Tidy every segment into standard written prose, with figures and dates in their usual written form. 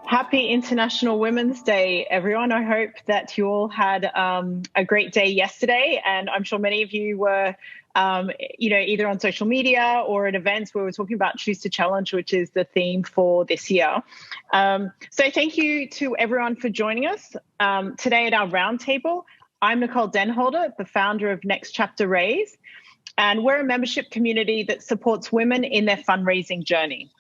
Happy International Women's Day, everyone. I hope that you all had a great day yesterday, and I'm sure many of you were, either on social media or at events where we're talking about Choose to Challenge, which is the theme for this year. So thank you to everyone for joining us today at our roundtable. I'm Nicole Denholder, the founder of Next Chapter Raise, and we're a membership community that supports women in their fundraising journey.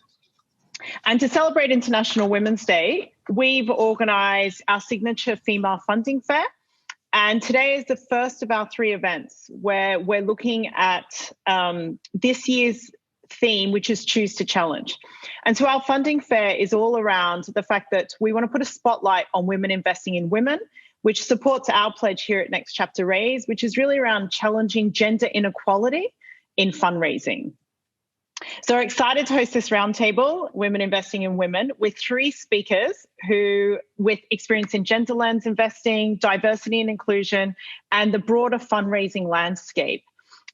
And to celebrate International Women's Day, we've organised our signature female funding fair. And today is the first of our 3 events where we're looking at this year's theme, which is Choose to Challenge. And so our funding fair is all around the fact that we want to put a spotlight on women investing in women, which supports our pledge here at Next Chapter Raise, which is really around challenging gender inequality in fundraising. So we're excited to host this roundtable, Women Investing in Women, with 3 speakers who, with experience in gender lens investing, diversity and inclusion, and the broader fundraising landscape.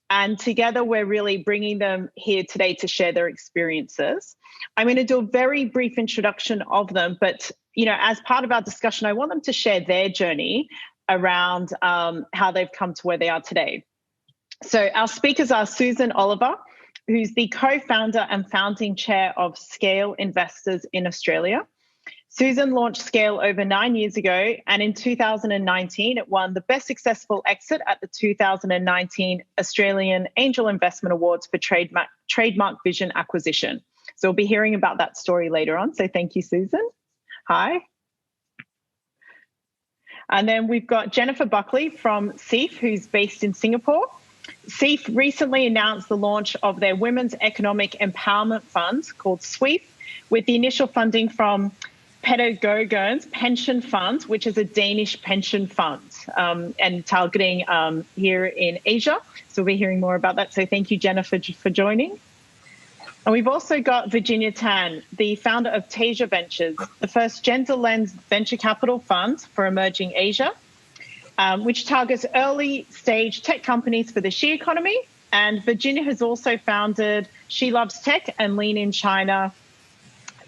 And together, we're really bringing them here today to share their experiences. I'm going to do a very brief introduction of them, but as part of our discussion, I want them to share their journey around how they've come to where they are today. So our speakers are Susan Oliver, who's the co-founder and founding chair of Scale Investors in Australia. Susan launched Scale over 9 years ago, and in 2019, it won the Best Successful Exit at the 2019 Australian Angel Investment Awards for Trademark Vision acquisition. So we'll be hearing about that story later on. So thank you, Susan. Hi. And then we've got Jennifer Buckley from SEAF, who's based in Singapore. SEAF recently announced the launch of their Women's Economic Empowerment Fund called SWEEP, with the initial funding from Pedagogern's Pension Fund, which is a Danish pension fund, and targeting here in Asia. So we'll be hearing more about that. So thank you, Jennifer, for joining. And we've also got Virginia Tan, the founder of Teja Ventures, the first gender lens venture capital fund for emerging Asia, which targets early stage tech companies for the she economy. And Virginia has also founded She Loves Tech and Lean in China.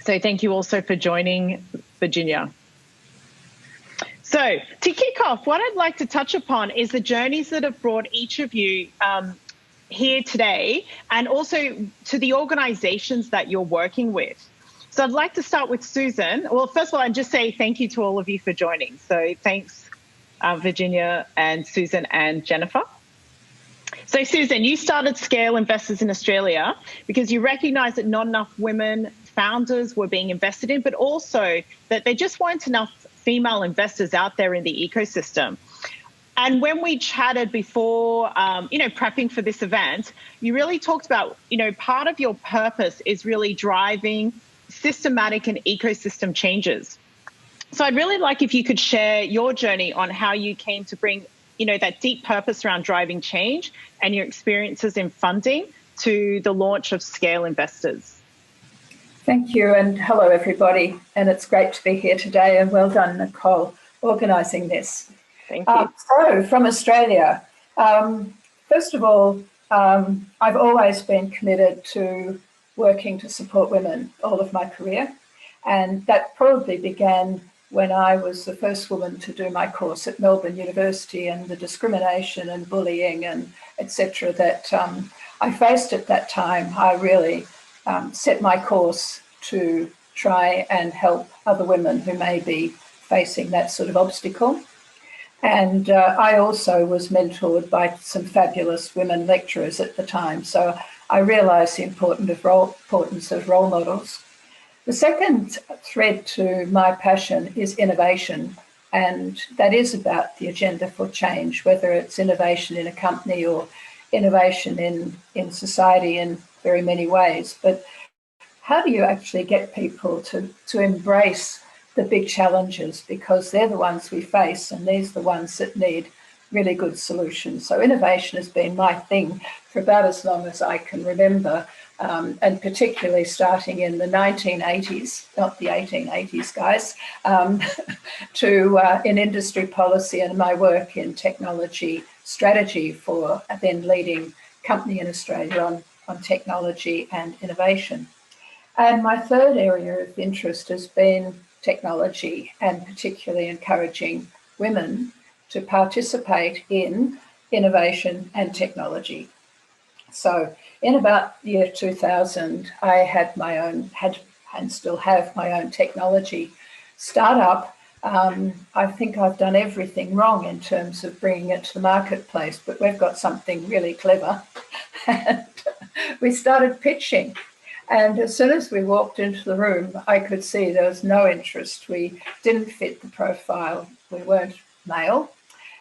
So thank you also for joining, Virginia. So to kick off, what I'd like to touch upon is the journeys that have brought each of you here today, and also to the organizations that you're working with. So I'd like to start with Susan. Well, first of all, I'd just say thank you to all of you for joining. So thanks, Virginia and Susan and Jennifer. So Susan, you started Scale Investors in Australia because you recognised that not enough women founders were being invested in, but also that there just weren't enough female investors out there in the ecosystem. And when we chatted before, prepping for this event, you really talked about, part of your purpose is really driving systematic and ecosystem changes. So I'd really like if you could share your journey on how you came to bring, that deep purpose around driving change and your experiences in funding to the launch of Scale Investors. Thank you, and hello everybody. And it's great to be here today, and well done, Nicole, organising this. Thank you. So from Australia, first of all, I've always been committed to working to support women all of my career. And that probably began when I was the first woman to do my course at Melbourne University, and the discrimination and bullying and etc. that I faced at that time. I really set my course to try and help other women who may be facing that sort of obstacle. And I also was mentored by some fabulous women lecturers at the time. So I realised the importance of role models. The second thread to my passion is innovation, and that is about the agenda for change, whether it's innovation in a company or innovation in society in very many ways. But how do you actually get people to embrace the big challenges, because they're the ones we face, and these are the ones that need really good solutions. So innovation has been my thing for about as long as I can remember, and particularly starting in the 1980s, not the 1880s, guys, in industry policy and my work in technology strategy for a then leading company in Australia on technology and innovation. And my third area of interest has been technology, and particularly encouraging women to participate in innovation and technology. So in about the year 2000, I had and still have my own technology startup. I think I've done everything wrong in terms of bringing it to the marketplace, but we've got something really clever. And we started pitching. And as soon as we walked into the room, I could see there was no interest. We didn't fit the profile. We weren't male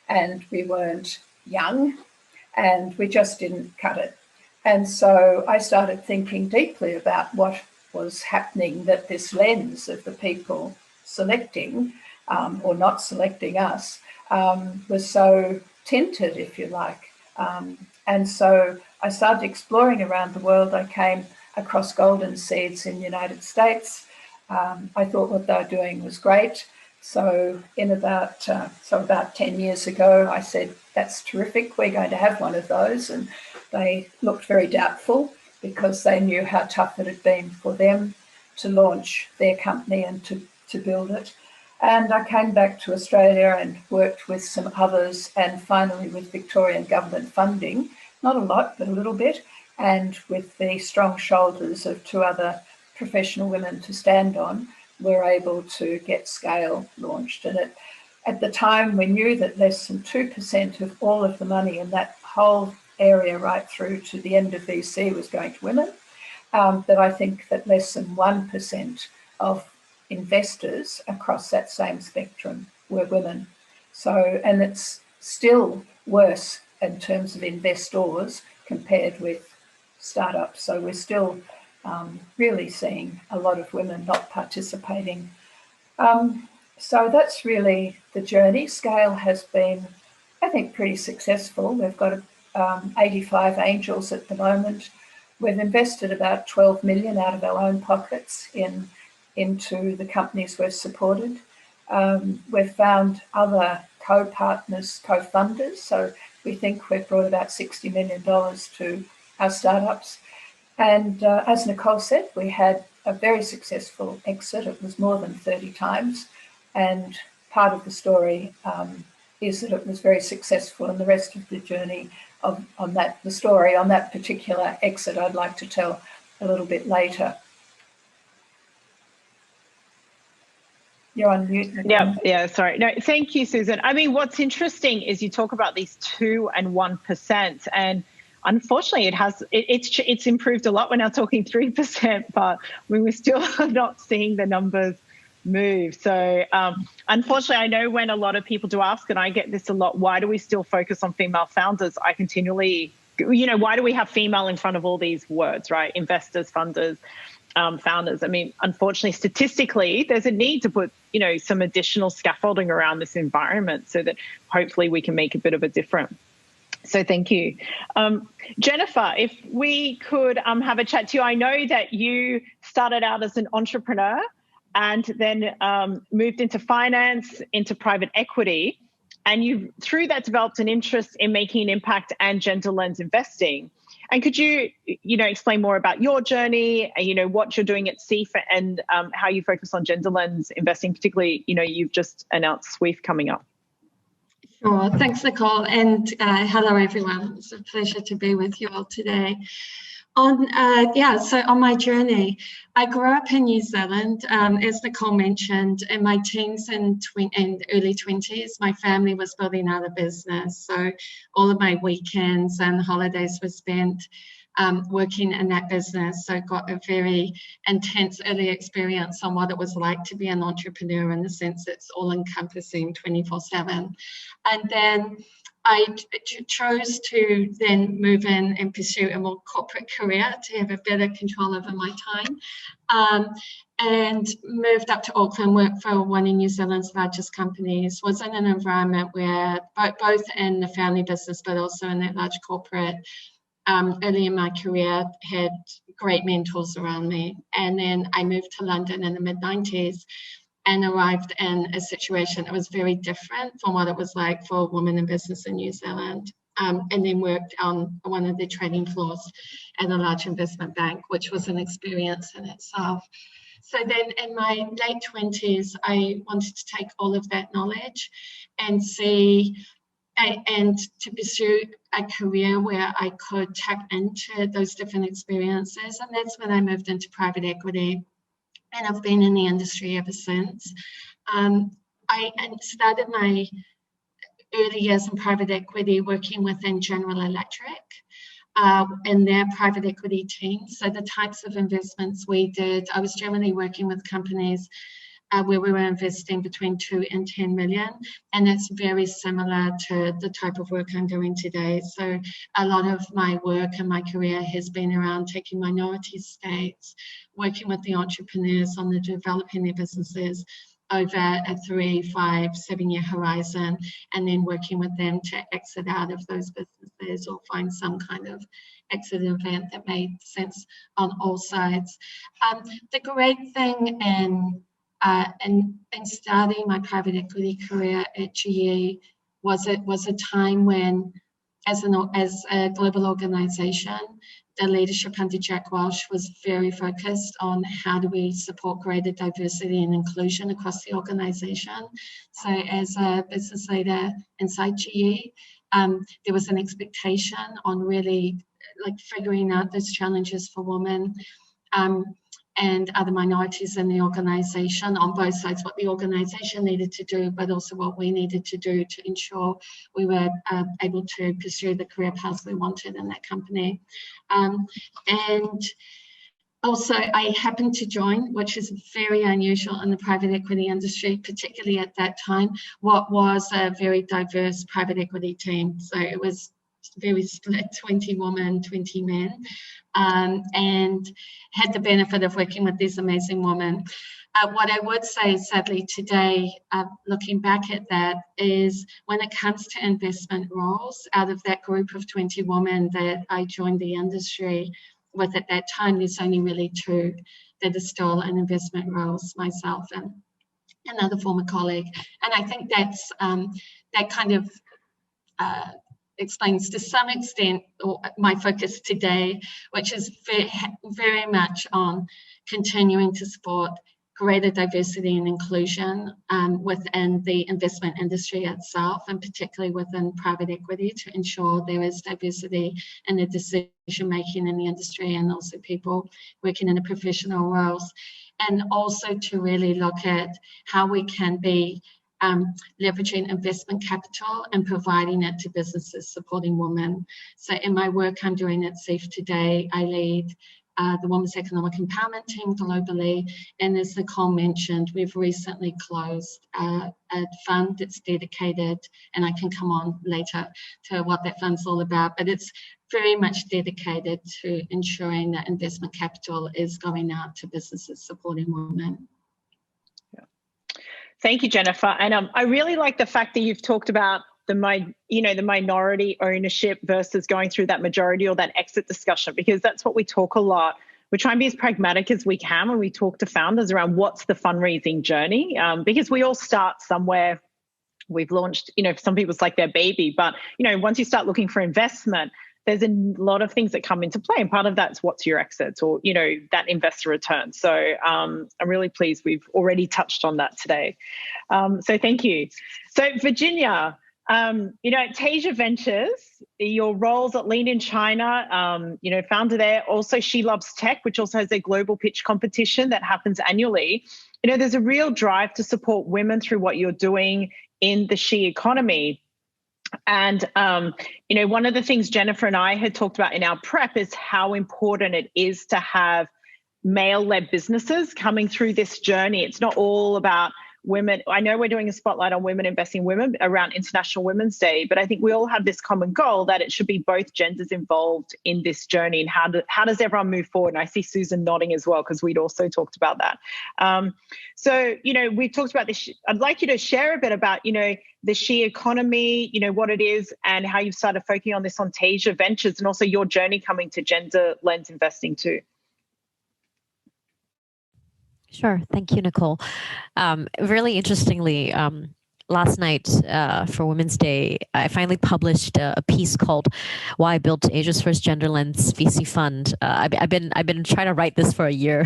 and we weren't young, and we just didn't cut it. And so I started thinking deeply about what was happening, that this lens of the people selecting or not selecting us was so tinted, if you like. And so I started exploring around the world. I came across Golden Seeds in the United States. I thought what they were doing was great. So about 10 years ago, I said, that's terrific. We're going to have one of those. And they looked very doubtful because they knew how tough it had been for them to launch their company and to build it. And I came back to Australia and worked with some others, and finally with Victorian government funding, not a lot, but a little bit, and with the strong shoulders of two other professional women to stand on, we're able to get Scale launched. And at the time, we knew that less than 2% of all of the money in that whole area right through to the end of VC was going to women, that I think that less than 1% of investors across that same spectrum were women. So, and it's still worse in terms of investors compared with startups. So we're still really seeing a lot of women not participating. So that's really the journey. Scale has been, I think, pretty successful. We've got 85 angels at the moment. We've invested about 12 million out of our own pockets into the companies we've supported. We've found other co-partners, co-funders. So we think we've brought about $60 million to our startups. And as Nicole said, we had a very successful exit. It was more than 30 times. And part of the story is that it was very successful, and the rest of the journey the story on that particular exit, I'd like to tell a little bit later. You're on mute, Nicole. Yeah, sorry. No, thank you, Susan. I mean, what's interesting is you talk about these 2 and 1%, and unfortunately, it's improved a lot. We're now talking 3%, but we're still not seeing the numbers move. So unfortunately, I know when a lot of people do ask, and I get this a lot, why do we still focus on female founders? I continually, why do we have female in front of all these words, right? Investors, funders, founders. I mean, unfortunately, statistically, there's a need to put, some additional scaffolding around this environment so that hopefully we can make a bit of a difference. So thank you. Jennifer, if we could have a chat to you. I know that you started out as an entrepreneur and then moved into finance, into private equity, and you through that developed an interest in making an impact and gender lens investing. And could you, explain more about your journey, what you're doing at SEAF and how you focus on gender lens investing, particularly, you've just announced SEAF coming up. Sure. Thanks, Nicole. And hello, everyone. It's a pleasure to be with you all today. So on my journey, I grew up in New Zealand. As Nicole mentioned, in my teens and early 20s, my family was building out a business. So all of my weekends and holidays were spent working in that business. So I got a very intense early experience on what it was like to be an entrepreneur, in the sense it's all-encompassing 24/7. And then I chose to then move in and pursue a more corporate career to have a better control over my time, and moved up to Auckland, worked for one of New Zealand's largest companies, was in an environment where both in the family business but also in that large corporate, early in my career, had great mentors around me. And then I moved to London in the mid-90s and arrived in a situation that was very different from what it was like for a woman in business in New Zealand, and then worked on one of the trading floors at a large investment bank, which was an experience in itself. So then in my late 20s, I wanted to take all of that knowledge and to pursue a career where I could tap into those different experiences. And that's when I moved into private equity. And I've been in the industry ever since. I started my early years in private equity working within General Electric in their private equity team. So the types of investments we did, I was generally working with companies where we were investing between 2 and 10 million. And it's very similar to the type of work I'm doing today. So a lot of my work and my career has been around taking minority stakes, working with the entrepreneurs on the developing their businesses over a 3, 5, 7-year horizon, and then working with them to exit out of those businesses or find some kind of exit event that made sense on all sides. The great thing in starting my private equity career at GE was a time when, as a global organization, the leadership under Jack Welch was very focused on how do we support greater diversity and inclusion across the organization. So as a business leader inside GE, there was an expectation on really figuring out those challenges for women and other minorities in the organization on both sides, what the organization needed to do, but also what we needed to do to ensure we were able to pursue the career paths we wanted in that company. And also I happened to join, which is very unusual in the private equity industry, particularly at that time, what was a very diverse private equity team. So it was very split, 20 women, 20 men, and had the benefit of working with these amazing women. What I would say, sadly, today, looking back at that, is when it comes to investment roles, out of that group of 20 women that I joined the industry with at that time, there's only really 2 that are still in investment roles, myself and another former colleague. And I think that's that kind of explains to some extent my focus today, which is very much on continuing to support greater diversity and inclusion within the investment industry itself, and particularly within private equity, to ensure there is diversity in the decision making in the industry, and also people working in the professional roles, and also to really look at how we can be leveraging investment capital and providing it to businesses supporting women. So in my work I'm doing at SEAF today, I lead the Women's Economic Empowerment team globally. And as Nicole mentioned, we've recently closed a fund that's dedicated, and I can come on later to what that fund's all about, but it's very much dedicated to ensuring that investment capital is going out to businesses supporting women. Thank you, Jennifer. And I really like the fact that you've talked about the minority ownership versus going through that majority or that exit discussion, because that's what we talk a lot. We try and be as pragmatic as we can when we talk to founders around what's the fundraising journey, because we all start somewhere. We've launched, for some people it's like their baby, but once you start looking for investment, there's a lot of things that come into play, and part of that's what's your exits or that investor return. So I'm really pleased we've already touched on that today. So thank you. So Virginia, at Teja Ventures, your roles at Lean in China, founder there. Also, She Loves Tech, which also has a global pitch competition that happens annually. There's a real drive to support women through what you're doing in the she economy. And, one of the things Jennifer and I had talked about in our prep is how important it is to have male-led businesses coming through this journey. It's not all about women. I know we're doing a spotlight on women investing in women around International Women's Day, but I think we all have this common goal that it should be both genders involved in this journey. And how does everyone move forward? And I see Susan nodding as well, because we'd also talked about that. So we've talked about this. I'd like you to share a bit about, the she economy, what it is and how you've started focusing on this on Teja Ventures, and also your journey coming to gender lens investing too. Sure. Thank you, Nicole. Really interestingly, last night for Women's Day, I finally published a piece called "Why I Built Asia's First Gender Lens VC Fund." I've been trying to write this for a year,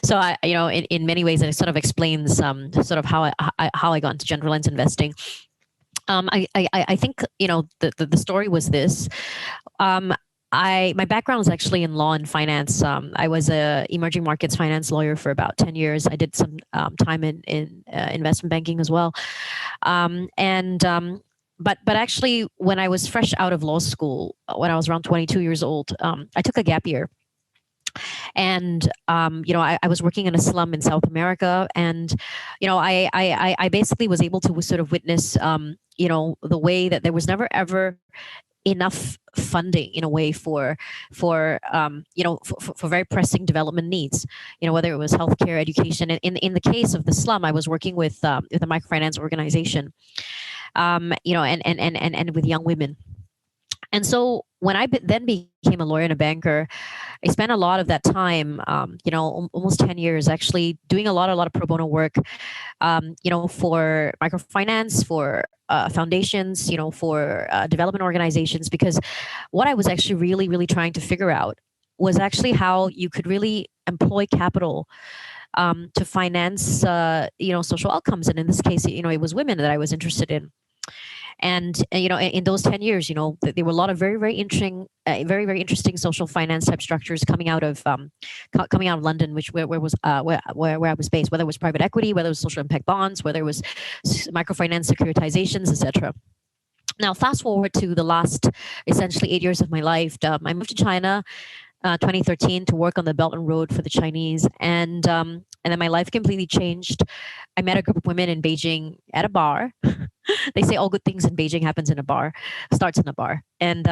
so in many ways it sort of explains sort of how I got into gender lens investing. I think the story was this. My background was actually in law and finance. I was a emerging markets finance lawyer for about 10 years. I did some time in investment banking as well. But actually, when I was fresh out of law school, when I was around 22 years old, I took a gap year. And I was working in a slum in South America, and I basically was able to sort of witness the way that there was never ever enough funding in a way for very pressing development needs, whether it was healthcare, education. And in the case of the slum, I was working with a microfinance organization, and with young women. And so when I then became a lawyer and a banker, I spent a lot of that time, almost 10 years, actually doing a lot of pro bono work, for microfinance, for foundations, for development organizations, because what I was actually really trying to figure out was actually how you could really employ capital to finance, social outcomes. And in this case, it was women that I was interested in. And in those 10 years, there were a lot of very interesting social finance type structures coming out of London, where I was based. Whether it was private equity, whether it was social impact bonds, whether it was microfinance securitizations, etc. Now, fast forward to the last essentially 8 years of my life. I moved to China, 2013, to work on the Belt and Road for the Chinese, and then my life completely changed. I met a group of women in Beijing at a bar. They say all good things in Beijing happens in a bar, starts in a bar. And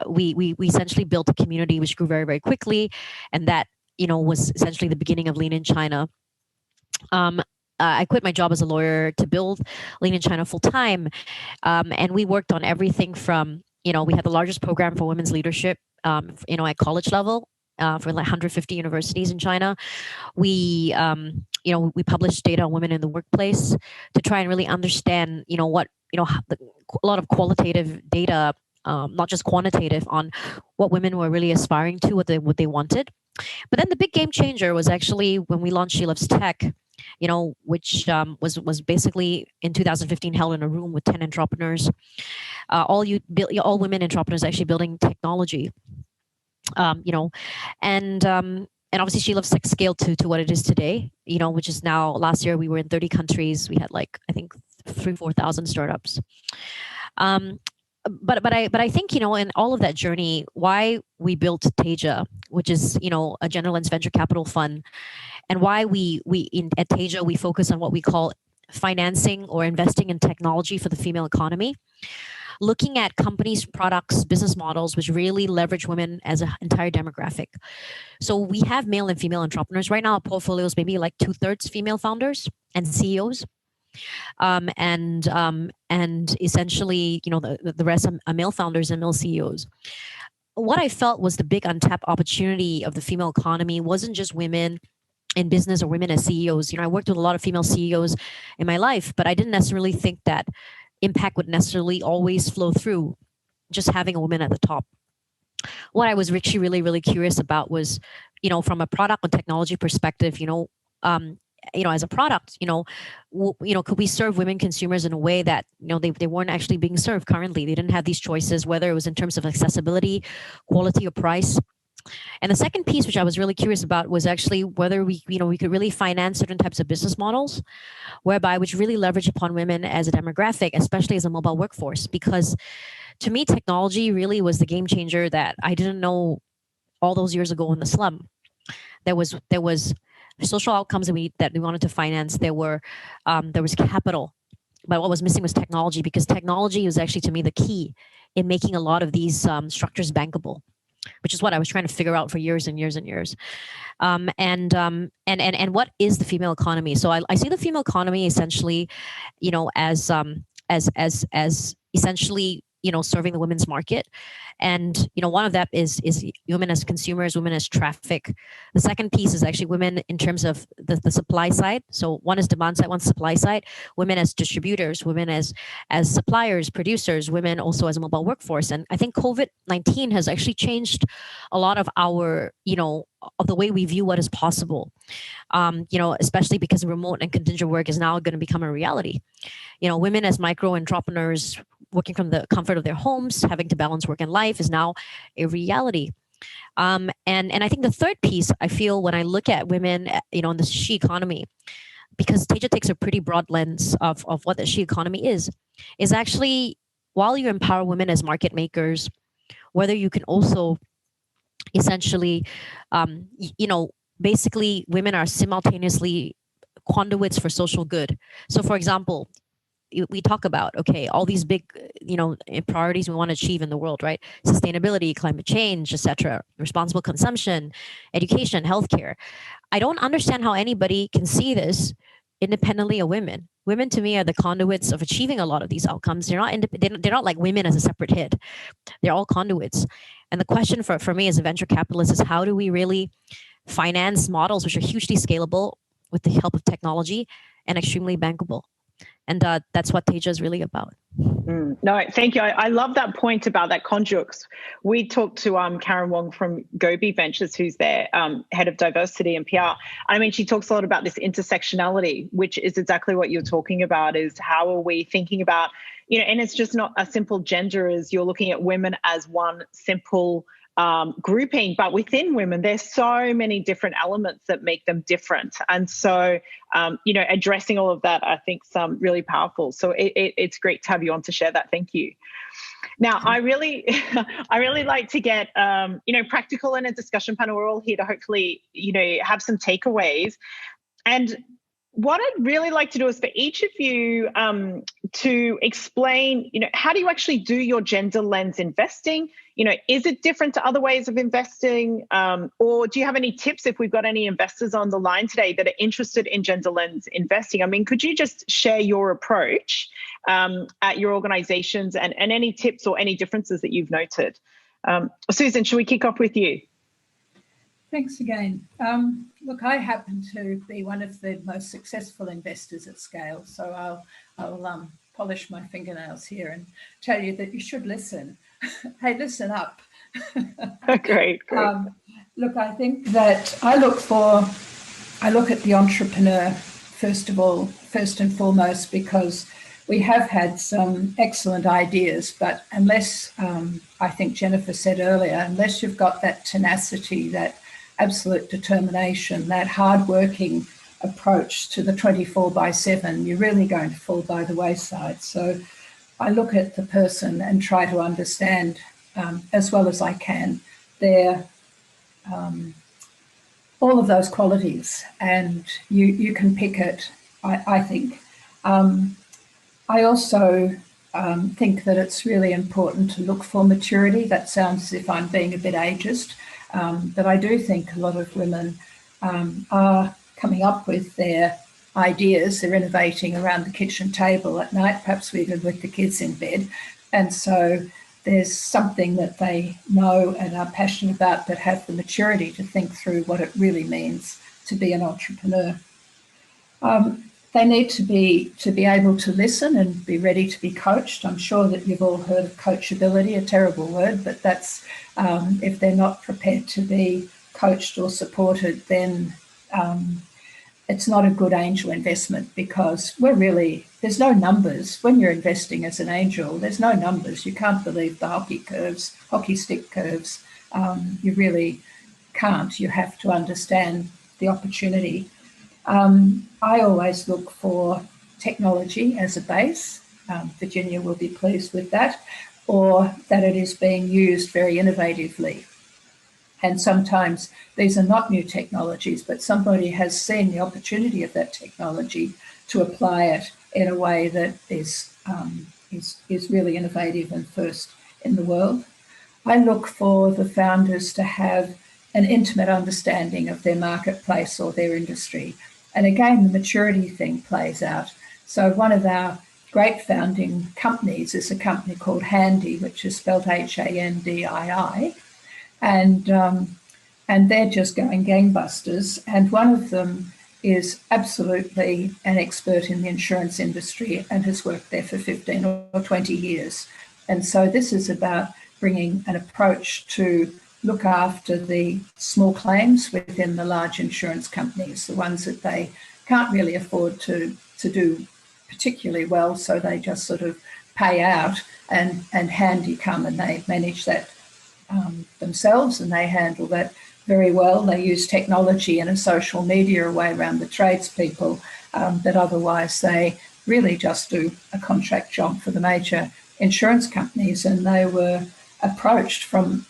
we essentially built a community which grew very quickly. And that, was essentially the beginning of Lean in China. I quit my job as a lawyer to build Lean in China full time. And we worked on everything from, we had the largest program for women's leadership, at college level. For like 150 universities in China. We published data on women in the workplace to try and really understand, a lot of qualitative data, not just quantitative, on what women were really aspiring to, what they wanted. But then the big game changer was actually when we launched She Loves Tech, which was basically in 2015 held in a room with 10 entrepreneurs, all women entrepreneurs actually building technology. And obviously She Loves Tech scaled to what it is today, which is now, last year we were in 30 countries. We had I think 3,000-4,000 startups. But I think, in all of that journey, why we built Teja, which is, a gender lens venture capital fund, and why at Teja, we focus on what we call financing or investing in technology for the female economy. Looking at companies, products, business models, which really leverage women as an entire demographic. So we have male and female entrepreneurs. Right now, our portfolio is maybe like 2/3 female founders and CEOs. And essentially, the rest are male founders and male CEOs. What I felt was the big untapped opportunity of the female economy wasn't just women in business or women as CEOs. I worked with a lot of female CEOs in my life, but I didn't necessarily think that impact would necessarily always flow through just having a woman at the top. What I was actually really curious about was, from a product and technology perspective, as a product, could we serve women consumers in a way that, they weren't actually being served currently? They didn't have these choices, whether it was in terms of accessibility, quality, or price. And the second piece, which I was really curious about, was actually whether we could really finance certain types of business models, which really leverage upon women as a demographic, especially as a mobile workforce. Because to me, technology really was the game changer that I didn't know all those years ago in the slum. There was social outcomes that we wanted to finance. There was capital, but what was missing was technology, because technology was actually, to me, the key in making a lot of these structures bankable, which is what I was trying to figure out for years and years and years. And what is the female economy? So I see the female economy essentially, as essentially, serving the women's market. And, one of that is women as consumers, women as traffic. The second piece is actually women in terms of the supply side. So one is demand side, one's supply side. Women as distributors, women as suppliers, producers, women also as a mobile workforce. And I think COVID-19 has actually changed a lot of our, of the way we view what is possible. Especially because remote and contingent work is now going to become a reality. Women as micro entrepreneurs working from the comfort of their homes, having to balance work and life is now a reality. And I think the third piece, I feel when I look at women, in the she economy, because Teja takes a pretty broad lens of what the she economy is actually, while you empower women as market makers, whether you can also essentially, basically women are simultaneously conduits for social good. So for example, we talk about, okay, all these big, priorities we want to achieve in the world, right? Sustainability, climate change, etc., responsible consumption, education, healthcare. I don't understand how anybody can see this independently of women. Women, to me, are the conduits of achieving a lot of these outcomes. They're not like women as a separate hit. They're all conduits. And the question for me as a venture capitalist is, how do we really finance models which are hugely scalable with the help of technology and extremely bankable? And that's what Teja is really about. No, thank you. I love that point about that conduits. We talked to Karen Wong from Gobi Ventures, who's their head of diversity and PR. I mean, she talks a lot about this intersectionality, which is exactly what you're talking about, is how are we thinking about, and it's just not a simple gender as you're looking at women as one simple grouping, but within women, there's so many different elements that make them different. And so, addressing all of that, I think, is really powerful. So it's great to have you on to share that. Thank you. Now, I really like to get, practical in a discussion panel. We're all here to hopefully, have some takeaways. And what I'd really like to do is for each of you to explain, how do you actually do your gender lens investing? Is it different to other ways of investing? Or do you have any tips if we've got any investors on the line today that are interested in gender lens investing? I mean, could you just share your approach at your organizations and any tips or any differences that you've noted? Susan, should we kick off with you? Thanks again. Look, I happen to be one of the most successful investors at scale, so I'll polish my fingernails here and tell you that you should listen. Hey, listen up. Great. Look, I think that I look at the entrepreneur first and foremost, because we have had some excellent ideas, but unless, I think Jennifer said earlier, unless you've got that tenacity, that absolute determination, that hard-working approach to the 24/7, you're really going to fall by the wayside. So I look at the person and try to understand as well as I can their all of those qualities, and you can pick it, I think. I also think that it's really important to look for maturity. That sounds as if I'm being a bit ageist, but I do think a lot of women are coming up with their ideas. They're innovating around the kitchen table at night, perhaps even with the kids in bed. And so there's something that they know and are passionate about, but have the maturity to think through what it really means to be an entrepreneur. They need to be able to listen and be ready to be coached. I'm sure that you've all heard of coachability, a terrible word, but that's if they're not prepared to be coached or supported, then it's not a good angel investment, because there's no numbers. When you're investing as an angel, there's no numbers. You can't believe the hockey stick curves. You really can't. You have to understand the opportunity. I always look for technology as a base. Virginia will be pleased with that, or that it is being used very innovatively. And sometimes these are not new technologies, but somebody has seen the opportunity of that technology to apply it in a way that is really innovative and first in the world. I look for the founders to have an intimate understanding of their marketplace or their industry. And again, the maturity thing plays out. So one of our great founding companies is a company called Handy, which is spelled Handii, and they're just going gangbusters. And one of them is absolutely an expert in the insurance industry and has worked there for 15 or 20 years. And so this is about bringing an approach to look after the small claims within the large insurance companies, the ones that they can't really afford to do particularly well, so they just sort of pay out, and Handy come and they manage that themselves, and they handle that very well. They use technology and a social media way around the tradespeople, that otherwise they really just do a contract job for the major insurance companies. And they were approached from,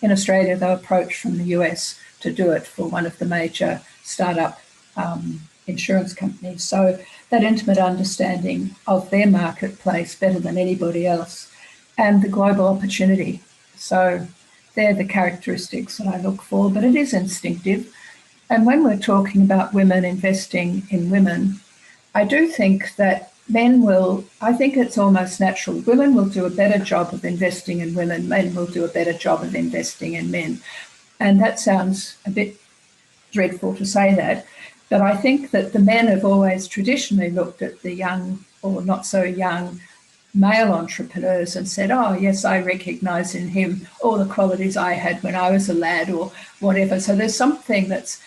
in Australia, they were approached from the US to do it for one of the major startup insurance companies. So that intimate understanding of their marketplace better than anybody else, and the global opportunity. So they're the characteristics that I look for, but it is instinctive. And when we're talking about women investing in women, I do think that I think it's almost natural. Women will do a better job of investing in women. Men will do a better job of investing in men. And that sounds a bit dreadful to say that, but I think that the men have always traditionally looked at the young or not so young male entrepreneurs and said, oh, yes, I recognise in him all the qualities I had when I was a lad or whatever. So there's something that's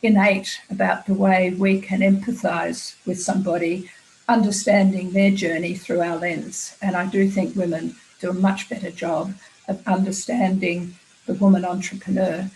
innate about the way we can empathise with somebody, understanding their journey through our lens. And I do think women do a much better job of understanding the woman entrepreneur.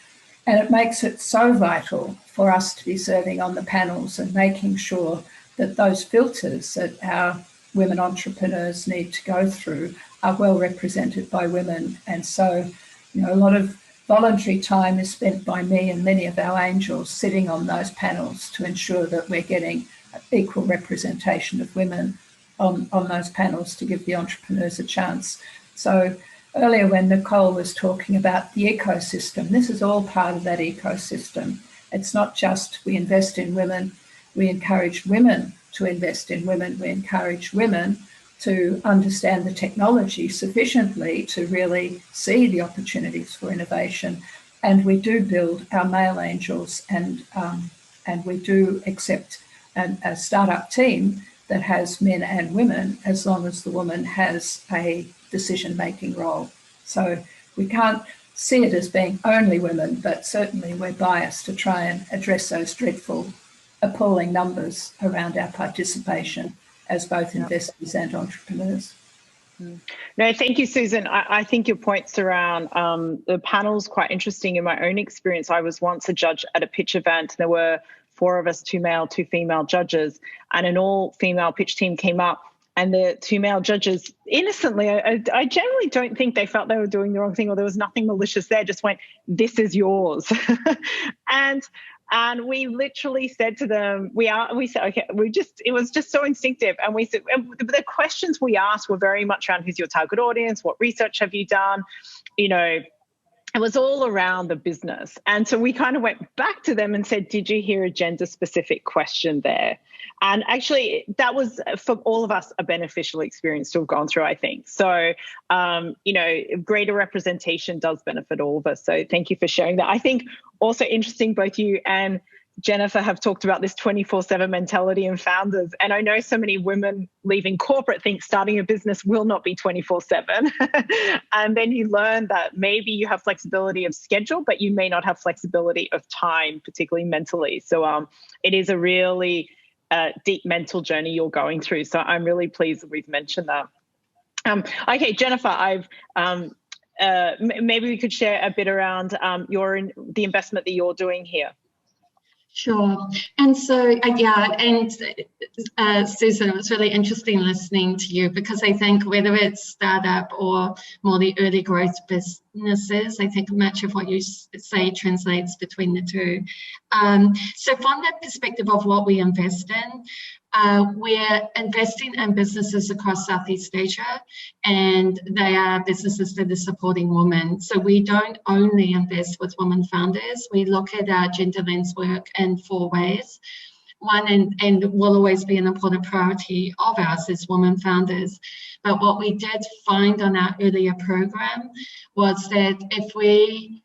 And it makes it so vital for us to be serving on the panels and making sure that those filters that our women entrepreneurs need to go through are well represented by women. And so, a lot of voluntary time is spent by me and many of our angels sitting on those panels to ensure that we're getting equal representation of women on those panels to give the entrepreneurs a chance. So earlier when Nicole was talking about the ecosystem, this is all part of that ecosystem. It's not just we invest in women, we encourage women to invest in women, we encourage women to understand the technology sufficiently to really see the opportunities for innovation. And we do build our male angels, and we do accept a startup team that has men and women, as long as the woman has a decision-making role. So we can't see it as being only women, but certainly we're biased to try and address those dreadful, appalling numbers around our participation as both investors and entrepreneurs. No, thank you, Susan. I think your points around the panel's quite interesting. In my own experience, I was once a judge at a pitch event. There were 4 of us, 2 male, 2 female judges, and an all-female pitch team came up, and the 2 male judges, innocently, I generally don't think they felt they were doing the wrong thing or there was nothing malicious there, just went, this is yours. And we literally said to them, we said, okay, it was just so instinctive. And we said, and the questions we asked were very much around who's your target audience, what research have you done, it was all around the business. And so we kind of went back to them and said, did you hear a gender-specific question there? And actually, that was, for all of us, a beneficial experience to have gone through, I think. So, greater representation does benefit all of us. So thank you for sharing that. I think also interesting, both you and Jennifer have talked about this 24/7 mentality in founders. And I know so many women leaving corporate think starting a business will not be 24/7. And then you learn that maybe you have flexibility of schedule, but you may not have flexibility of time, particularly mentally. So it is a really deep mental journey you're going through. So I'm really pleased that we've mentioned that. Okay, Jennifer, maybe we could share a bit around the investment that you're doing here. Sure. And so, Susan, it was really interesting listening to you, because I think whether it's startup or more the early growth businesses, I think much of what you say translates between the two. So from that perspective of what we invest in, we're investing in businesses across Southeast Asia, and they are businesses that are supporting women. So we don't only invest with women founders. We look at our gender lens work in 4 ways. one and will always be an important priority of ours as women founders. But what we did find on our earlier program was that if we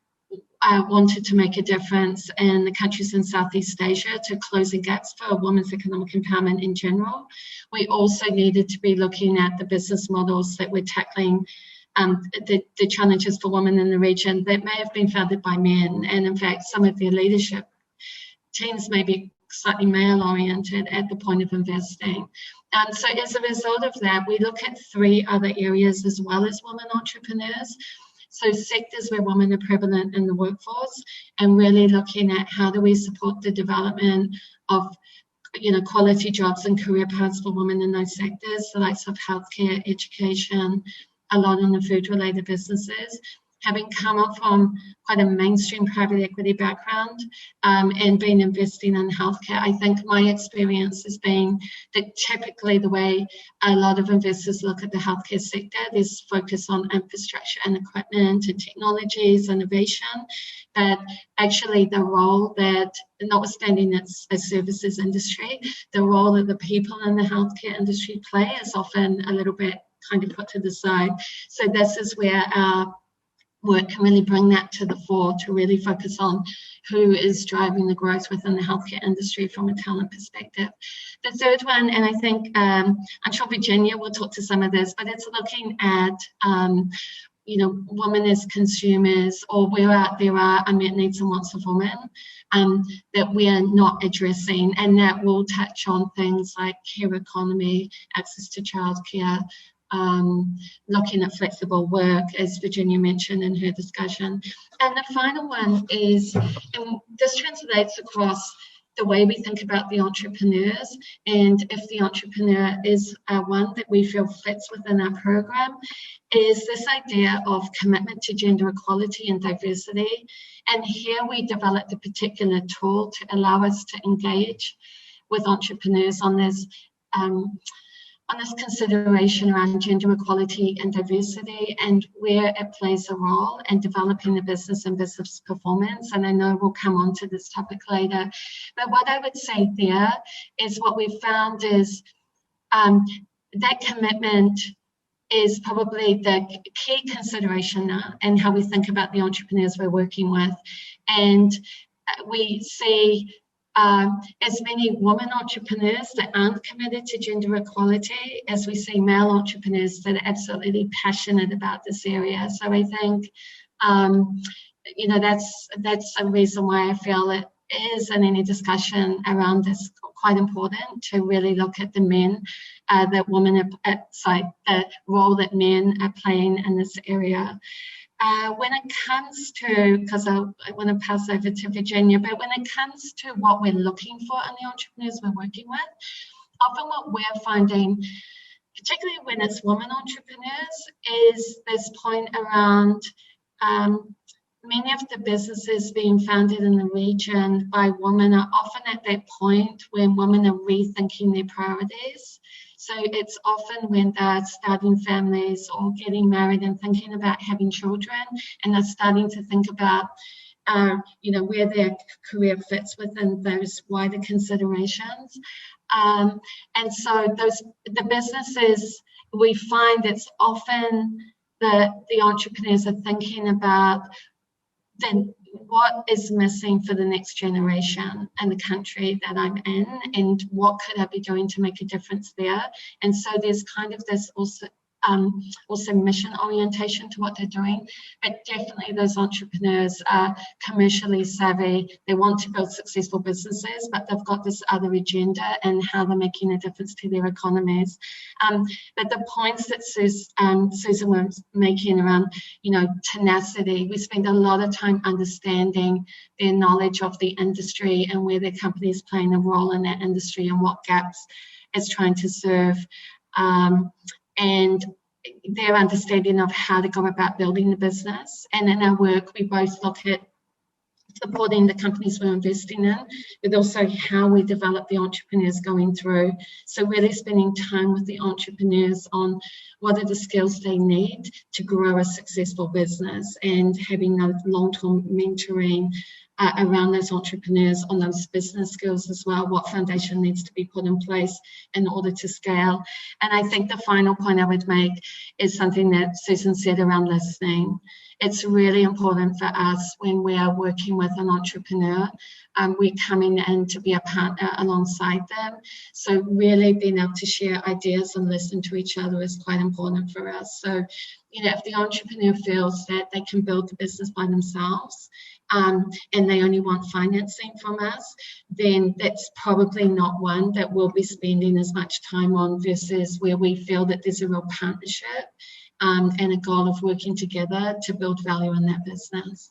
wanted to make a difference in the countries in Southeast Asia to closing gaps for women's economic empowerment in general, we also needed to be looking at the business models that we're tackling the challenges for women in the region that may have been founded by men. And in fact, some of their leadership teams may be slightly male-oriented at the point of investing. So as a result of that, we look at 3 other areas as well as women entrepreneurs. So sectors where women are prevalent in the workforce, and really looking at how do we support the development of quality jobs and career paths for women in those sectors, the likes of healthcare, education, a lot in the food-related businesses. Having come up from quite a mainstream private equity background and been investing in healthcare, I think my experience has been that typically the way a lot of investors look at the healthcare sector, there's focus on infrastructure and equipment and technologies, innovation, but actually the role that, notwithstanding it's a services industry, the role that the people in the healthcare industry play is often a little bit kind of put to the side. So this is where our work can really bring that to the fore, to really focus on who is driving the growth within the healthcare industry from a talent perspective. The third one, and I think I'm sure Virginia will talk to some of this, but it's looking at women as consumers, or where there are unmet needs and wants of women that we are not addressing, and that will touch on things like care economy, access to childcare, looking at flexible work, as Virginia mentioned in her discussion. And the final one is, and this translates across the way we think about the entrepreneurs, and if the entrepreneur is one that we feel fits within our program, is this idea of commitment to gender equality and diversity. And here we developed a particular tool to allow us to engage with entrepreneurs on this consideration around gender equality and diversity, and where it plays a role in developing the business and business performance. And I know we'll come on to this topic later. But what I would say there is what we've found is that commitment is probably the key consideration now in how we think about the entrepreneurs we're working with. And we see as many women entrepreneurs that aren't committed to gender equality as we see male entrepreneurs that are absolutely passionate about this area. So I think, that's a reason why I feel it is in any discussion around this quite important to really look at the men, the role that men are playing in this area. When it comes to, because I want to pass over to Virginia, but when it comes to what we're looking for in the entrepreneurs we're working with, often what we're finding, particularly when it's women entrepreneurs, is this point around many of the businesses being founded in the region by women are often at that point when women are rethinking their priorities. So it's often when they're starting families or getting married and thinking about having children, and they're starting to think about, where their career fits within those wider considerations. And so the businesses, we find it's often that the entrepreneurs are thinking about then what is missing for the next generation in the country that I'm in, and what could I be doing to make a difference there? And so there's kind of this also mission orientation to what they're doing, but definitely those entrepreneurs are commercially savvy. They want to build successful businesses, but they've got this other agenda and how they're making a difference to their economies. But the points that Susan was making around, tenacity, we spend a lot of time understanding their knowledge of the industry and where their company is playing a role in that industry and what gaps it's trying to serve. And their understanding of how to go about building the business. And in our work, we both look at supporting the companies we're investing in, but also how we develop the entrepreneurs going through. So really spending time with the entrepreneurs on what are the skills they need to grow a successful business, and having those long-term mentoring around those entrepreneurs on those business skills as well, what foundation needs to be put in place in order to scale. And I think the final point I would make is something that Susan said around listening. It's really important for us when we are working with an entrepreneur, we're coming in to be a partner alongside them. So really being able to share ideas and listen to each other is quite important for us. So, you know, if the entrepreneur feels that they can build the business by themselves, and they only want financing from us, then that's probably not one that we'll be spending as much time on versus where we feel that there's a real partnership and a goal of working together to build value in that business.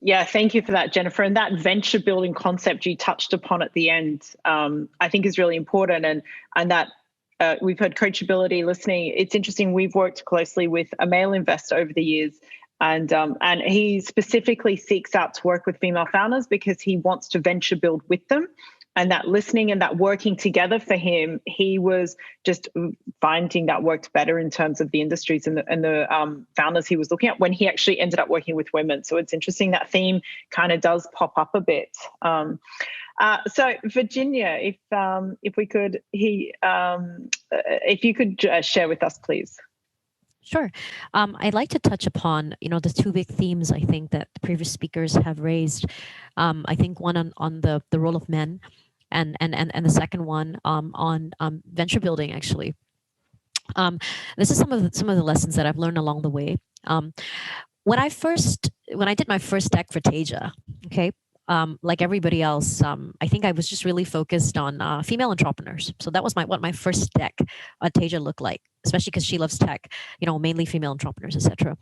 Yeah, thank you for that, Jennifer. And that venture building concept you touched upon at the end, I think is really important. And that we've heard coachability, listening. It's interesting. We've worked closely with a male investor over the years, and he specifically seeks out to work with female founders because he wants to venture build with them. And that listening and that working together for him, he was just finding that worked better in terms of the industries and the founders he was looking at when he actually ended up working with women. So it's interesting that theme kind of does pop up a bit. So Virginia, if we could, if you could share with us, please. Sure. I'd like to touch upon, the two big themes I think that the previous speakers have raised. I think one on the role of men, and the second one on venture building. Actually, this is some of the lessons that I've learned along the way. When I did my first deck for Teja, okay. Like everybody else, I think I was just really focused on female entrepreneurs. So that was what my first deck on Teja looked like, especially because she loves tech, mainly female entrepreneurs, etc.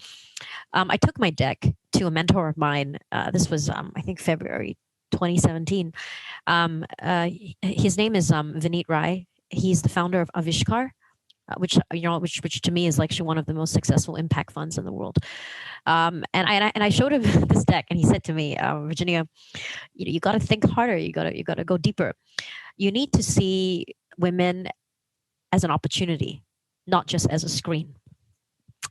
I took my deck to a mentor of mine. This was, I think, February 2017. His name is Vineet Rai. He's the founder of Avishkar, which to me is actually one of the most successful impact funds in the world. And I showed him this deck, and he said to me, Virginia, you got to think harder. You got to go deeper. You need to see women as an opportunity, not just as a screen.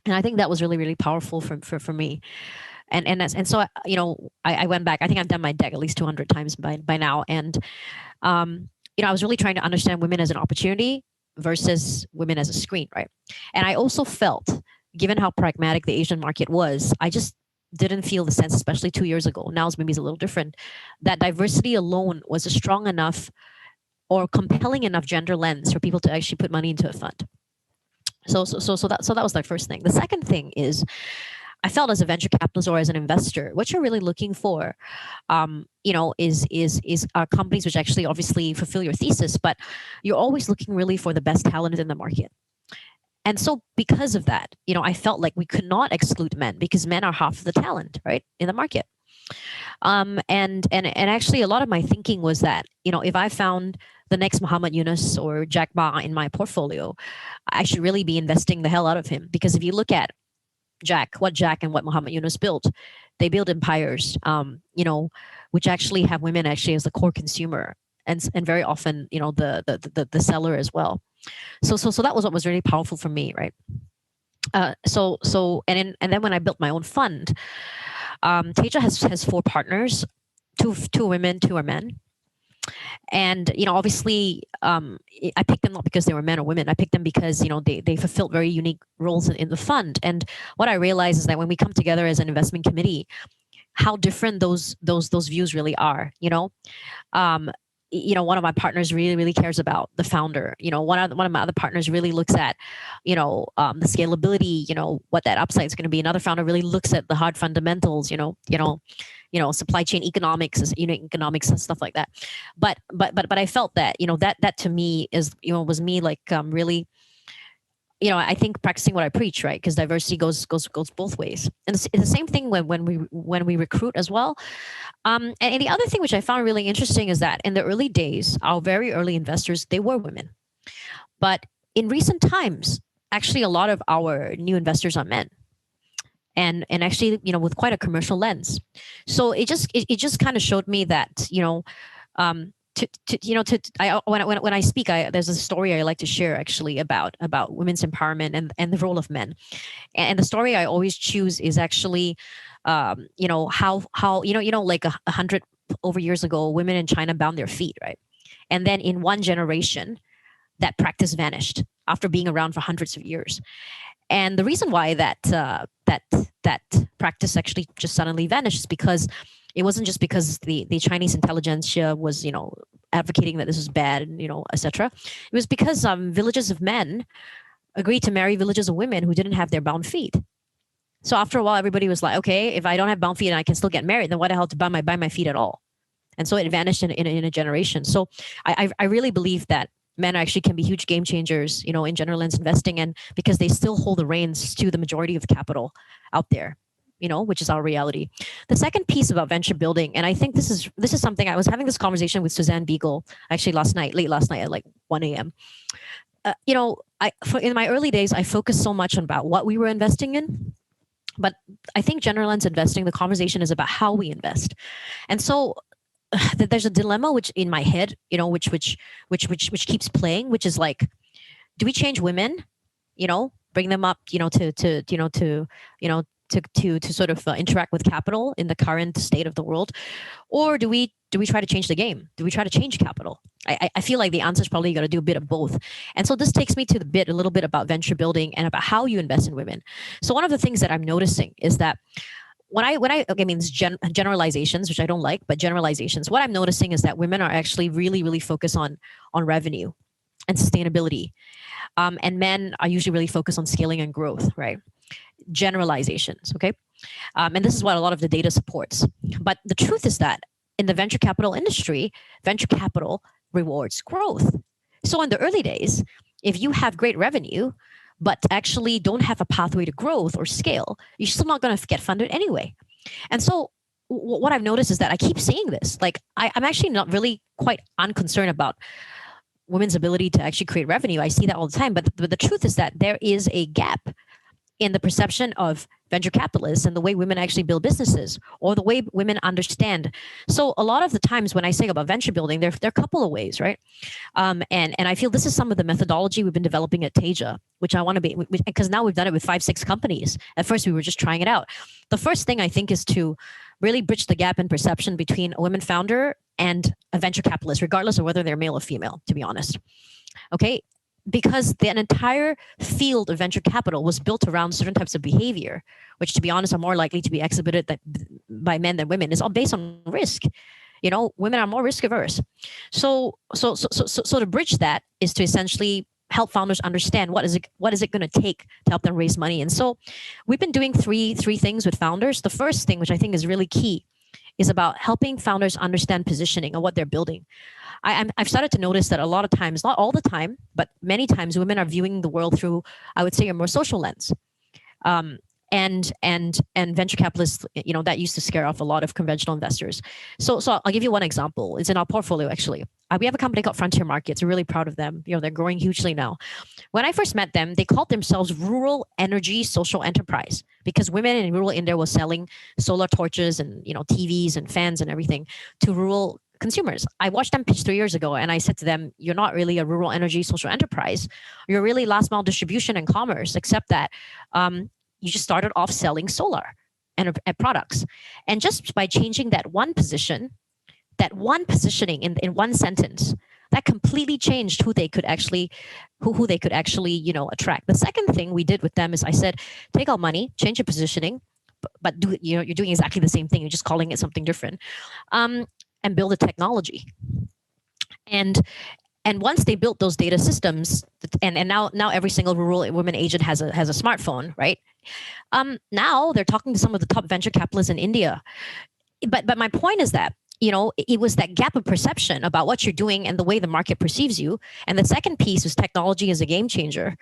And I think that was really, really powerful for me. And so I went back. I think I've done my deck at least 200 times by now. And I was really trying to understand women as an opportunity versus women as a screen, right? And I also felt, given how pragmatic the Asian market was, I just didn't feel the sense, especially 2 years ago. Now maybe it's a little different, that diversity alone was a strong enough or compelling enough gender lens for people to actually put money into a fund. So that was the first thing. The second thing is, I felt as a venture capitalist or as an investor, what you're really looking for, is companies which actually obviously fulfill your thesis, but you're always looking really for the best talent in the market. And so because of that, I felt like we could not exclude men because men are half of the talent, right, in the market. And actually a lot of my thinking was that, if I found the next Muhammad Yunus or Jack Ma in my portfolio, I should really be investing the hell out of him. Because if you look at what Jack and what Muhammad Yunus built, they build empires, which actually have women actually as the core consumer, and very often, the seller as well. So that was what was really powerful for me, right? And then when I built my own fund, Teja has 4 partners, two women, 2 are men. And obviously, I picked them not because they were men or women. I picked them because they fulfilled very unique roles in the fund. And what I realized is that when we come together as an investment committee, how different those views really are. One of my partners really cares about the founder. One of my other partners really looks at the scalability. What that upside is going to be. Another founder really looks at the hard fundamentals. Supply chain economics, unit economics and stuff like that. But I felt that that to me is was me like really, I think practicing what I preach, right? Because diversity goes both ways. And it's the same thing when we recruit as well. And the other thing which I found really interesting is that in the early days, our very early investors, they were women. But in recent times, actually a lot of our new investors are men. And actually, with quite a commercial lens. So it just kind of showed me that, when I speak, there's a story I like to share actually about women's empowerment and the role of men. And the story I always choose is actually, how like 100 over years ago, women in China bound their feet, right? And then in one generation, that practice vanished after being around for hundreds of years. And the reason why that practice actually just suddenly vanished is because it wasn't just because the Chinese intelligentsia was, advocating that this was bad, and, etc. It was because villages of men agreed to marry villages of women who didn't have their bound feet. So after a while, everybody was like, okay, if I don't have bound feet and I can still get married, then why the hell to bind my feet at all? And so it vanished in a generation. So I really believe that men actually can be huge game changers, in general lens investing, and because they still hold the reins to the majority of the capital out there, which is our reality. The second piece about venture building, and I think this is something, I was having this conversation with Suzanne Beagle actually late last night at like 1 a.m. In my early days, I focused so much on about what we were investing in, but I think general lens investing, the conversation is about how we invest. And so there's a dilemma which in my head, which keeps playing, which is like, do we change women, bring them up, to sort of interact with capital in the current state of the world, or do we try to change the game? Do we try to change capital? I feel like the answer is probably got to do a bit of both. And so this takes me to a little bit about venture building and about how you invest in women. So one of the things that I'm noticing is that generalizations, which I don't like, but generalizations. What I'm noticing is that women are actually really, really focused on revenue and sustainability, and men are usually really focused on scaling and growth, right? Generalizations, okay? And this is what a lot of the data supports. But the truth is that in the venture capital industry, venture capital rewards growth. So in the early days, if you have great revenue, but actually don't have a pathway to growth or scale, you're still not going to get funded anyway. And so what I've noticed is that I keep seeing this. Like I'm actually not really quite unconcerned about women's ability to actually create revenue. I see that all the time. But the truth is that there is a gap in the perception of venture capitalists and the way women actually build businesses, or the way women understand. So a lot of the times when I say about venture building, there are a couple of ways, right? And I feel this is some of the methodology we've been developing at Teja, which I want to be, because now we've done it with 5-6 companies. At first we were just trying it out. The first thing I think is to really bridge the gap in perception between a women founder and a venture capitalist, regardless of whether they're male or female, to be honest. Okay. Because an entire field of venture capital was built around certain types of behavior, which, to be honest, are more likely to be exhibited by men than women. It's all based on risk. Women are more risk averse. So to bridge that is to essentially help founders understand what is it going to take to help them raise money. And so we've been doing three things with founders. The first thing, which I think is really key, is about helping founders understand positioning of what they're building. I've started to notice that a lot of times, not all the time, but many times, women are viewing the world through, I would say, a more social lens. And venture capitalists, that used to scare off a lot of conventional investors. So I'll give you one example. It's in our portfolio, actually. We have a company called Frontier Markets. We're really proud of them. They're growing hugely now. When I first met them, they called themselves Rural Energy Social Enterprise, because women in rural India were selling solar torches and TVs and fans and everything to rural consumers. I watched them pitch 3 years ago, and I said to them, you're not really a rural energy social enterprise. You're really last mile distribution and commerce, except that you just started off selling solar and products. And just by changing that one positioning in one sentence, that completely changed who they could actually attract. The second thing we did with them is I said, take our money, change your positioning, but you're doing exactly the same thing. You're just calling it something different. And build a technology. And once they built those data systems, and now every single rural women agent has a smartphone, right? Now they're talking to some of the top venture capitalists in India. But my point is that it was that gap of perception about what you're doing and the way the market perceives you. And the second piece was technology as a game changer.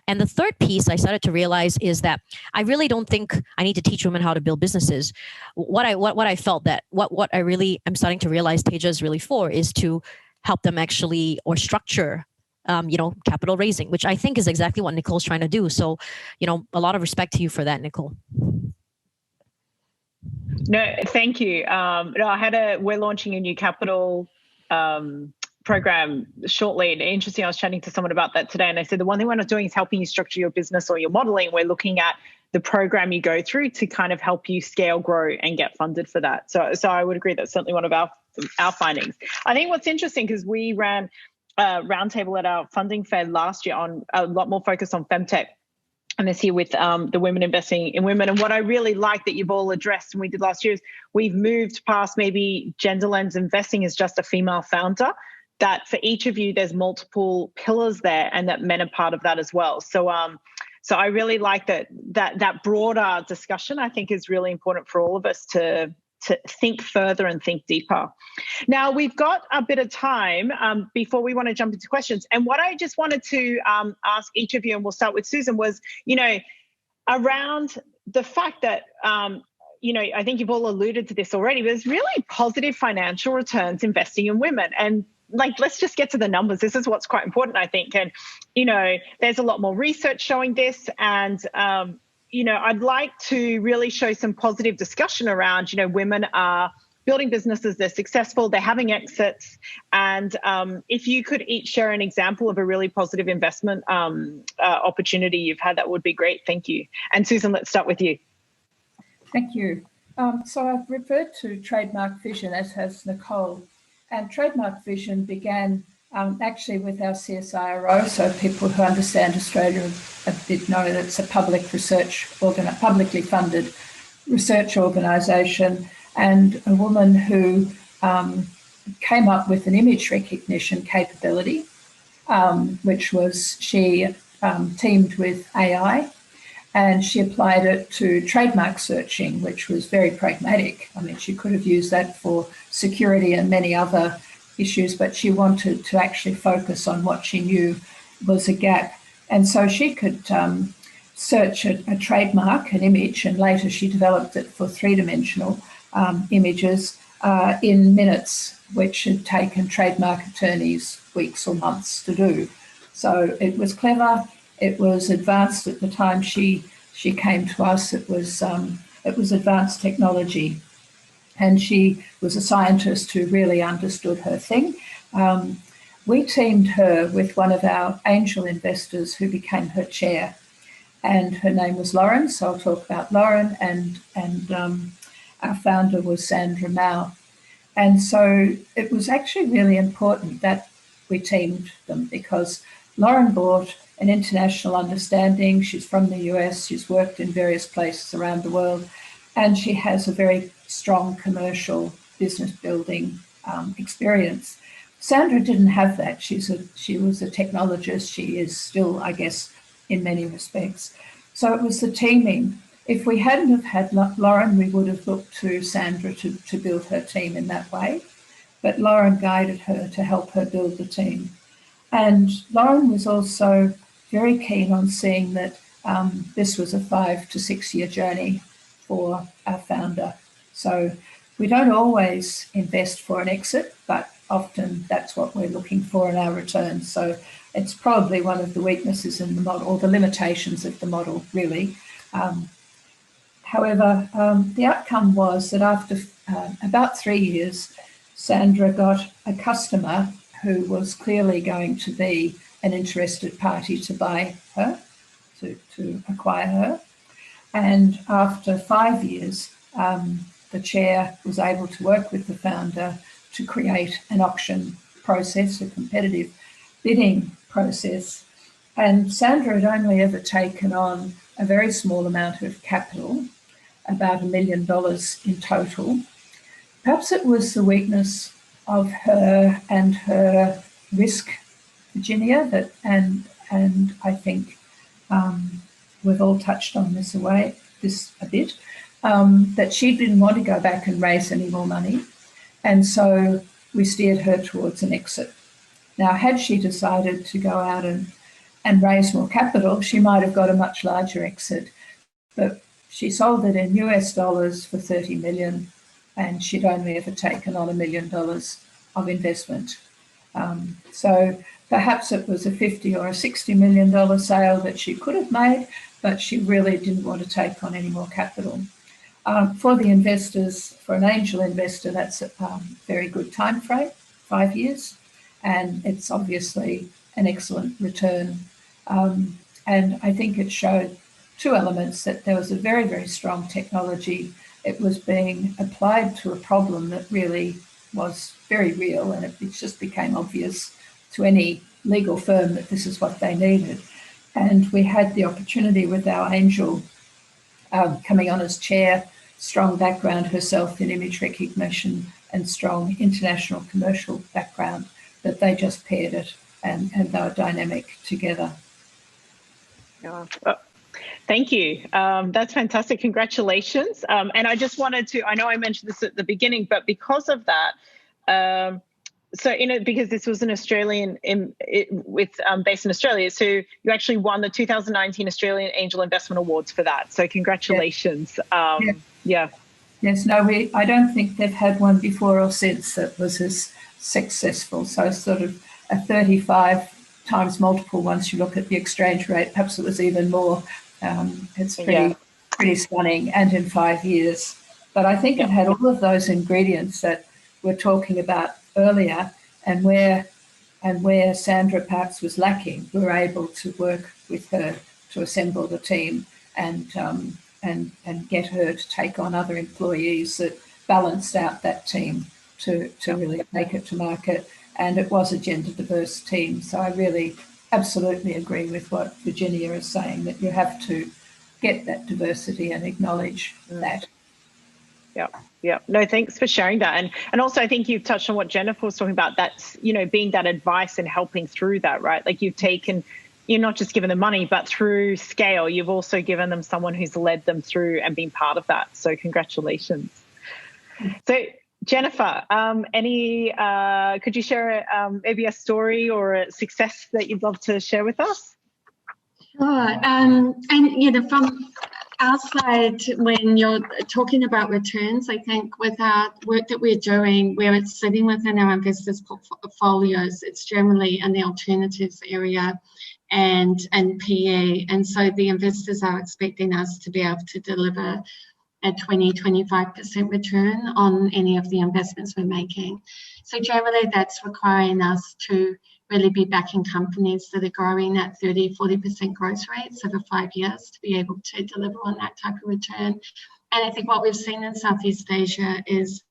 And the third piece I started to realize is that I really don't think I need to teach women how to build businesses. What I felt that what I really am starting to realize Teja is really for is to help them actually or structure capital raising, which I think is exactly what Nicole's trying to do. So, a lot of respect to you for that, Nicole. No, thank you. We're launching a new capital program shortly. And interesting, I was chatting to someone about that today, and they said the one thing we're not doing is helping you structure your business or your modeling. We're looking at the program you go through to kind of help you scale, grow, and get funded for that. So I would agree that's certainly one of our findings. I think what's interesting, because we ran a roundtable at our funding fair last year on a lot more focus on femtech, and this year with the women investing in women. And what I really like that you've all addressed, and we did last year, is we've moved past maybe gender lens investing as just a female founder, that for each of you, there's multiple pillars there, and that men are part of that as well. So I really like that broader discussion, I think, is really important for all of us to think further and think deeper. Now, we've got a bit of time before we want to jump into questions. And what I just wanted to ask each of you, and we'll start with Susan, was, around the fact that, I think you've all alluded to this already, but there's really positive financial returns investing in women. And let's just get to the numbers. This is what's quite important, I think. And, there's a lot more research showing this. And, I'd like to really show some positive discussion around, women are building businesses, they're successful, they're having exits. And if you could each share an example of a really positive investment opportunity you've had, that would be great. Thank you. And Susan, let's start with you. Thank you. So I've referred to Trademark Vision, as has Nicole. And Trademark Vision began actually with our CSIRO, so people who understand Australia a bit know that it's a publicly funded research organisation, and a woman who came up with an image recognition capability, which was she teamed with AI, and she applied it to trademark searching, which was very pragmatic. I mean, she could have used that for security and many other issues, but she wanted to actually focus on what she knew was a gap. And so she could search a trademark, an image, and later she developed it for three-dimensional images in minutes, which had taken trademark attorneys weeks or months to do. So it was clever. It was advanced at the time she came to us. It was advanced technology. And she was a scientist who really understood her thing. We teamed her with one of our angel investors who became her chair, and her name was Lauren. So I'll talk about Lauren, and our founder was Sandra Mao. And so it was actually really important that we teamed them, because Lauren brought an international understanding. She's from the US, she's worked in various places around the world, and she has a very strong commercial business building experience. Sandra didn't have that. She was a technologist. She is still, I guess, in many respects. So it was the teaming. If we hadn't have had Lauren, we would have looked to Sandra to build her team in that way. But Lauren guided her to help her build the team. And Lauren was also very keen on seeing that this was a 5 to 6 year journey for our founder. So we don't always invest for an exit, but often that's what we're looking for in our returns. So it's probably one of the weaknesses in the model, or the limitations of the model, really. However, the outcome was that after about 3 years, Sandra got a customer who was clearly going to be an interested party to buy her, to acquire her. And after 5 years, the chair was able to work with the founder to create an auction process, a competitive bidding process. And Sandra had only ever taken on a very small amount of capital, about $1 million in total. Perhaps it was the weakness of her and her risk, Virginia, and I think we've all touched on this a bit, that she didn't want to go back and raise any more money. And so we steered her towards an exit. Now, had she decided to go out and raise more capital, she might have got a much larger exit. But she sold it in US dollars for $30 million, and she'd only ever taken on $1 million of investment. So perhaps it was a $50 or a $60 million sale that she could have made, but she really didn't want to take on any more capital. For the investors, for an angel investor, that's a very good time frame. 5 years, and it's obviously an excellent return. And I think it showed two elements: that there was a very, very strong technology. It was being applied to a problem that really was very real, and it just became obvious to any legal firm that this is what they needed. And we had the opportunity with our angel coming on as chair, strong background herself in image recognition and strong international commercial background, that they just paired it and they were dynamic together. Yeah. Thank you. That's fantastic. Congratulations. And I just wanted to, I know I mentioned this at the beginning, but because of that, because this was an Australian based in Australia, so you actually won the 2019 Australian Angel Investment Awards for that. So congratulations. Yeah. Yes, no, I don't think they've had one before or since that was as successful. So sort of a 35 times multiple once you look at the exchange rate. Perhaps it was even more. It's pretty stunning, and in 5 years. But I think it had all of those ingredients that we're talking about earlier, and where Sandra perhaps was lacking, we were able to work with her to assemble the team and get her to take on other employees that balanced out that team to really take it to market. And it was a gender diverse team. So I really absolutely agree with what Virginia is saying, that you have to get that diversity and acknowledge that. Yeah. No, thanks for sharing that. And also I think you've touched on what Jennifer was talking about, that's, being that advice and helping through that, right? Like you're not just given them money, but through scale, you've also given them someone who's led them through and been part of that. So congratulations. So Jennifer, could you share maybe a story or a success that you'd love to share with us? Sure. And from our side, when you're talking about returns, I think with our work that we're doing, where it's sitting within our investors' portfolios, it's generally in the alternatives area and PE. And so the investors are expecting us to be able to deliver a 20-25% return on any of the investments we're making. So generally that's requiring us to really be backing companies that are growing at 30-40% growth rates over 5 years to be able to deliver on that type of return. And I think what we've seen in Southeast Asia is,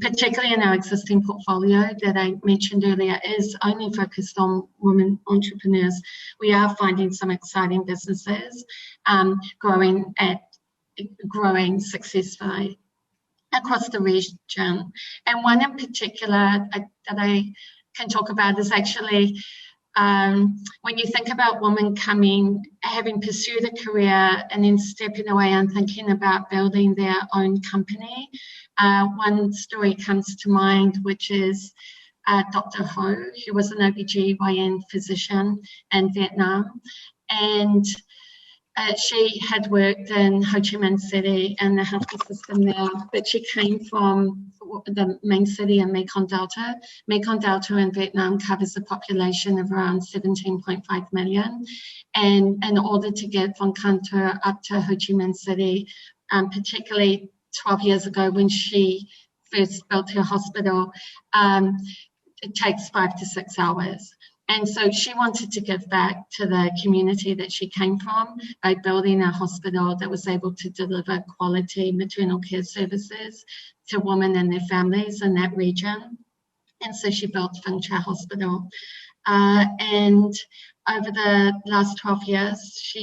particularly in our existing portfolio that I mentioned earlier, is only focused on women entrepreneurs. We are finding some exciting businesses growing successfully across the region. And one in particular that I can talk about is actually when you think about women having pursued a career and then stepping away and thinking about building their own company. One story comes to mind, which is Dr. Ho, who was an OBGYN physician in Vietnam. And she had worked in Ho Chi Minh City and the healthcare system there, but she came from the main city in Mekong Delta. Mekong Delta in Vietnam covers a population of around 17.5 million. And in order to get from Kanto up to Ho Chi Minh City, particularly 12 years ago when she first built her hospital, it takes 5 to 6 hours. And so she wanted to give back to the community that she came from by building a hospital that was able to deliver quality maternal care services to women and their families in that region. And so she built Fung Cha Hospital. And over the last 12 years,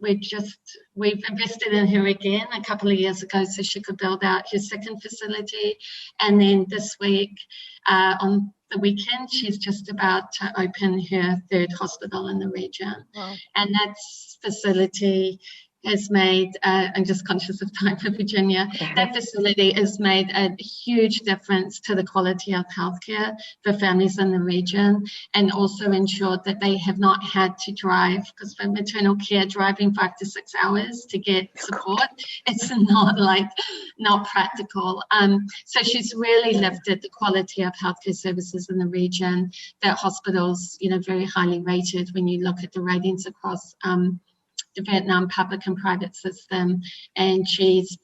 we've invested in her again a couple of years ago so she could build out her second facility. And then this week, on the weekend, she's just about to open her third hospital in the region. Wow. And that facility has made, I'm just conscious of time for Virginia, that facility has made a huge difference to the quality of healthcare for families in the region, and also ensured that they have not had to drive, because for maternal care, driving 5 to 6 hours to get support, it's not practical. So she's really lifted the quality of healthcare services in the region. That hospital's, very highly rated when you look at the ratings across the Vietnam public and private system, and she's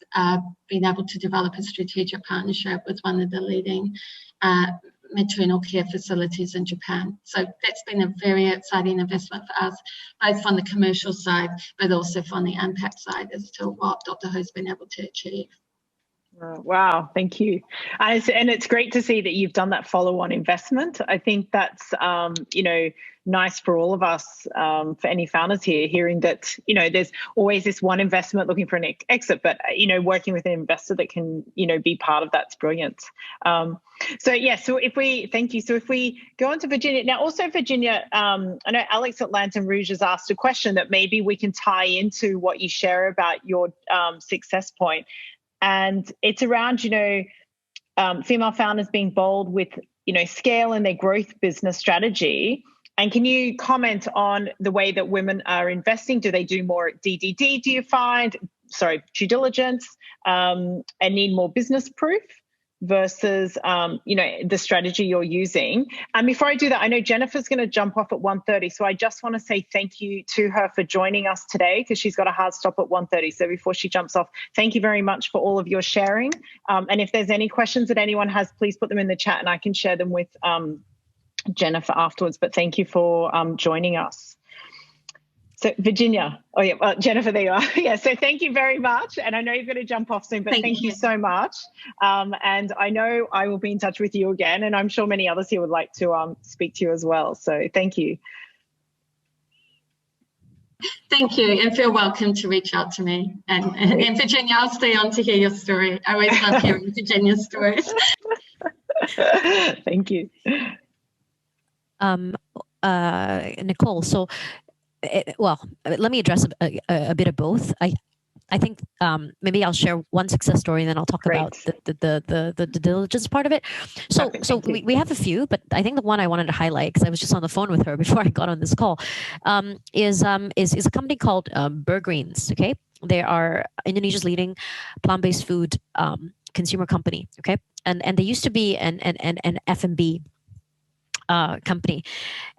been able to develop a strategic partnership with one of the leading maternal care facilities in Japan. So that's been a very exciting investment for us, both from the commercial side, but also from the impact side as to what Dr. Ho's been able to achieve. Wow, thank you. And it's great to see that you've done that follow-on investment. I think that's, nice for all of us, for any founders here, hearing that, there's always this one investment looking for an exit, but, working with an investor that can, be part of that's brilliant. So if we go on to Virginia, now also Virginia, I know Alex at Lantern Rouge has asked a question that maybe we can tie into what you share about your success point. And it's around, female founders being bold with, scale and their growth business strategy. And can you comment on the way that women are investing? Do they do more DDD, do you find? Due diligence, and need more business proof versus, the strategy you're using. And before I do that, I know Jennifer's going to jump off at 1:30. So I just want to say thank you to her for joining us today because she's got a hard stop at 1:30. So before she jumps off, thank you very much for all of your sharing. And if there's any questions that anyone has, please put them in the chat and I can share them with Jennifer afterwards. But thank you for joining us. So Virginia, Jennifer, there you are. Yeah, so thank you very much. And I know you're going to jump off soon, but thank you so much. And I know I will be in touch with you again, and I'm sure many others here would like to speak to you as well. So thank you. Thank you, and feel welcome to reach out to me. And Virginia, I'll stay on to hear your story. I always love hearing Virginia's stories. Thank you. Nicole, so let me address a bit of both. I think maybe I'll share one success story and then I'll talk about the diligence part of it. So we have a few, but I think the one I wanted to highlight, because I was just on the phone with her before I got on this call, is a company called Burgreens. Okay, they are Indonesia's leading plant-based food consumer company. Okay, and they used to be an F&B company,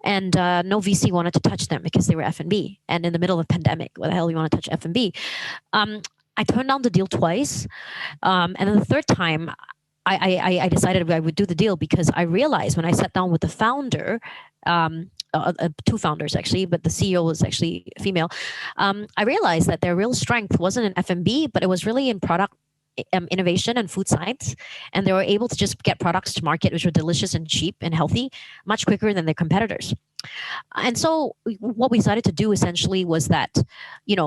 and no VC wanted to touch them because they were F&B, and in the middle of a pandemic, what the hell you want to touch F&B? I turned down the deal twice, and then the third time I decided I would do the deal because I realized when I sat down with the founder, two founders actually, but the CEO was actually female, I realized that their real strength wasn't in F&B, but it was really in product innovation and food science, and they were able to just get products to market which were delicious and cheap and healthy much quicker than their competitors. And so what we decided to do essentially was that,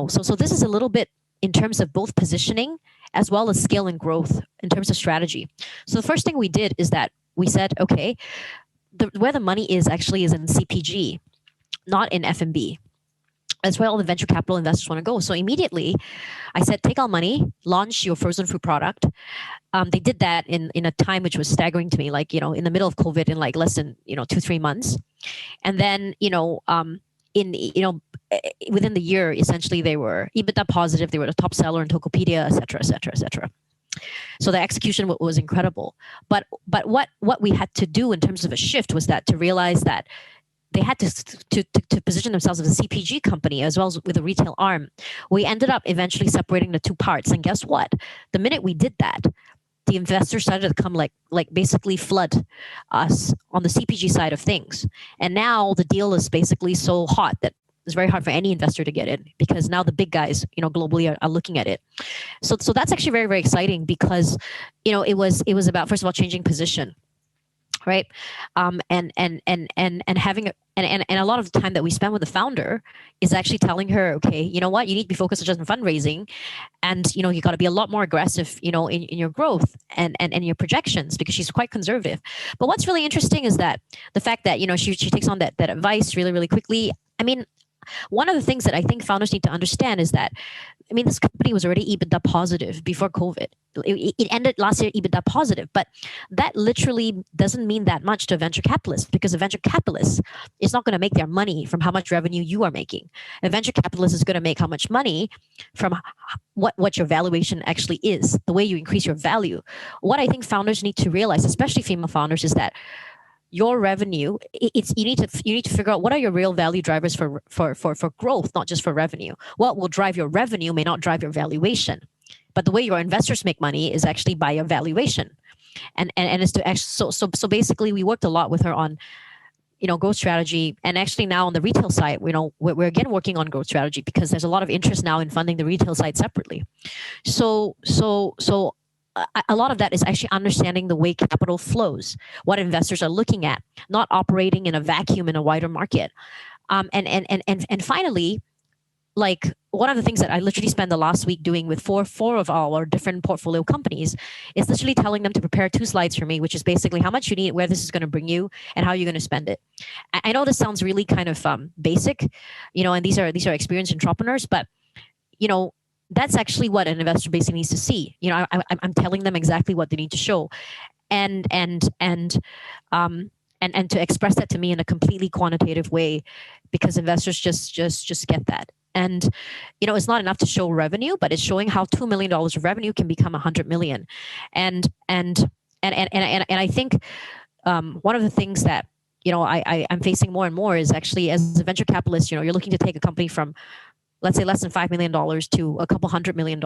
so this is a little bit in terms of both positioning as well as scale and growth in terms of strategy. So the first thing we did is that we said, okay, where the money is actually is in CPG, not in F&B. That's where all the venture capital investors want to go. So immediately I said, take our money, launch your frozen food product. They did that in a time which was staggering to me, like, in the middle of COVID in like less than, 2-3 months. And then, within the year, essentially they were EBITDA positive. They were the top seller in Tokopedia, et cetera, et cetera, et cetera. So the execution was incredible. But what we had to do in terms of a shift was that to realize that they had to position themselves as a CPG company as well as with a retail arm. We ended up eventually separating the two parts. And guess what? The minute we did that, the investors started to come like basically flood us on the CPG side of things. And now the deal is basically so hot that it's very hard for any investor to get in because now the big guys, globally are looking at it. So that's actually very, very exciting because, it was about, first of all, changing position. Right. And having and a lot of the time that we spend with the founder is actually telling her, okay, you know what, you need to be focused just on fundraising, and you got to be a lot more aggressive, in your growth and your projections, because she's quite conservative. But what's really interesting is that the fact that she takes on that advice really, really quickly. I mean, one of the things that I think founders need to understand is that, this company was already EBITDA positive before COVID. It ended last year EBITDA positive, but that literally doesn't mean that much to a venture capitalist, because a venture capitalist is not going to make their money from how much revenue you are making. A venture capitalist is going to make how much money from what your valuation actually is, the way you increase your value. What I think founders need to realize, especially female founders, is that your revenue, you need to figure out what are your real value drivers for growth, not just for revenue. What will drive your revenue may not drive your valuation, but the way your investors make money is actually by your valuation. and it's to actually, so basically we worked a lot with her on, growth strategy. And actually now on the retail side, we're again working on growth strategy because there's a lot of interest now in funding the retail side separately. So a lot of that is actually understanding the way capital flows, what investors are looking at, not operating in a vacuum in a wider market. And finally, like one of the things that I literally spent the last week doing with four of our different portfolio companies is literally telling them to prepare 2 slides for me, which is basically how much you need, where this is going to bring you, and how you're going to spend it. I know this sounds really kind of basic, and these are experienced entrepreneurs, but that's actually what an investor basically needs to see. I'm telling them exactly what they need to show, and to express that to me in a completely quantitative way, because investors just get that. And it's not enough to show revenue, but it's showing how $2 million of revenue can become $100 million. And I think one of the things that I'm facing more and more is actually, as a venture capitalist, you're looking to take a company from, let's say, less than $5 million to a couple $100 million.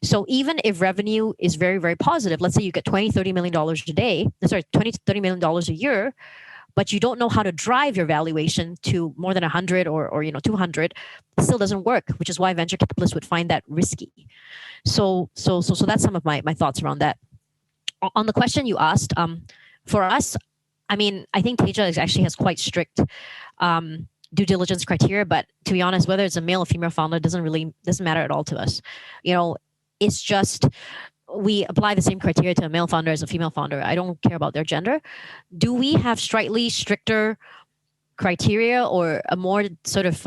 So even if revenue is very, very positive, let's say you get $20-30 million a day, $20-30 million a year, but you don't know how to drive your valuation to more than 100 or 200, it still doesn't work, which is why venture capitalists would find that risky. So that's some of my thoughts around that. On the question you asked, for us, I think Teja actually has quite strict due diligence criteria, but to be honest, whether it's a male or female founder doesn't matter at all to us. It's just we apply the same criteria to a male founder as a female founder. I don't care about their gender. Do we have slightly stricter criteria or a more sort of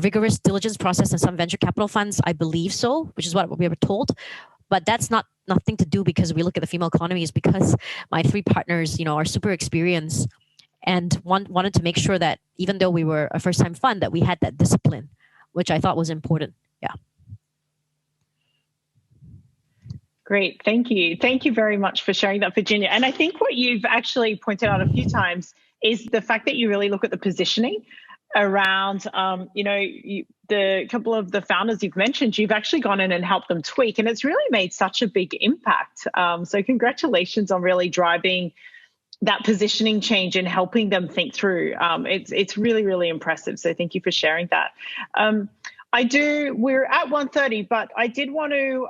rigorous diligence process than some venture capital funds? I believe so, which is what we were told. But that's nothing to do because we look at the female economy. Is because my 3 partners, are super experienced and wanted to make sure that even though we were a first-time fund, that we had that discipline, which I thought was important. Yeah. Great. Thank you. Thank you very much for sharing that, Virginia. And I think what you've actually pointed out a few times is the fact that you really look at the positioning around, the couple of the founders you've mentioned, you've actually gone in and helped them tweak, and it's really made such a big impact. So congratulations on really driving that positioning change and helping them think through. It's really, really impressive. So thank you for sharing that. We're at 1:30, but I did want to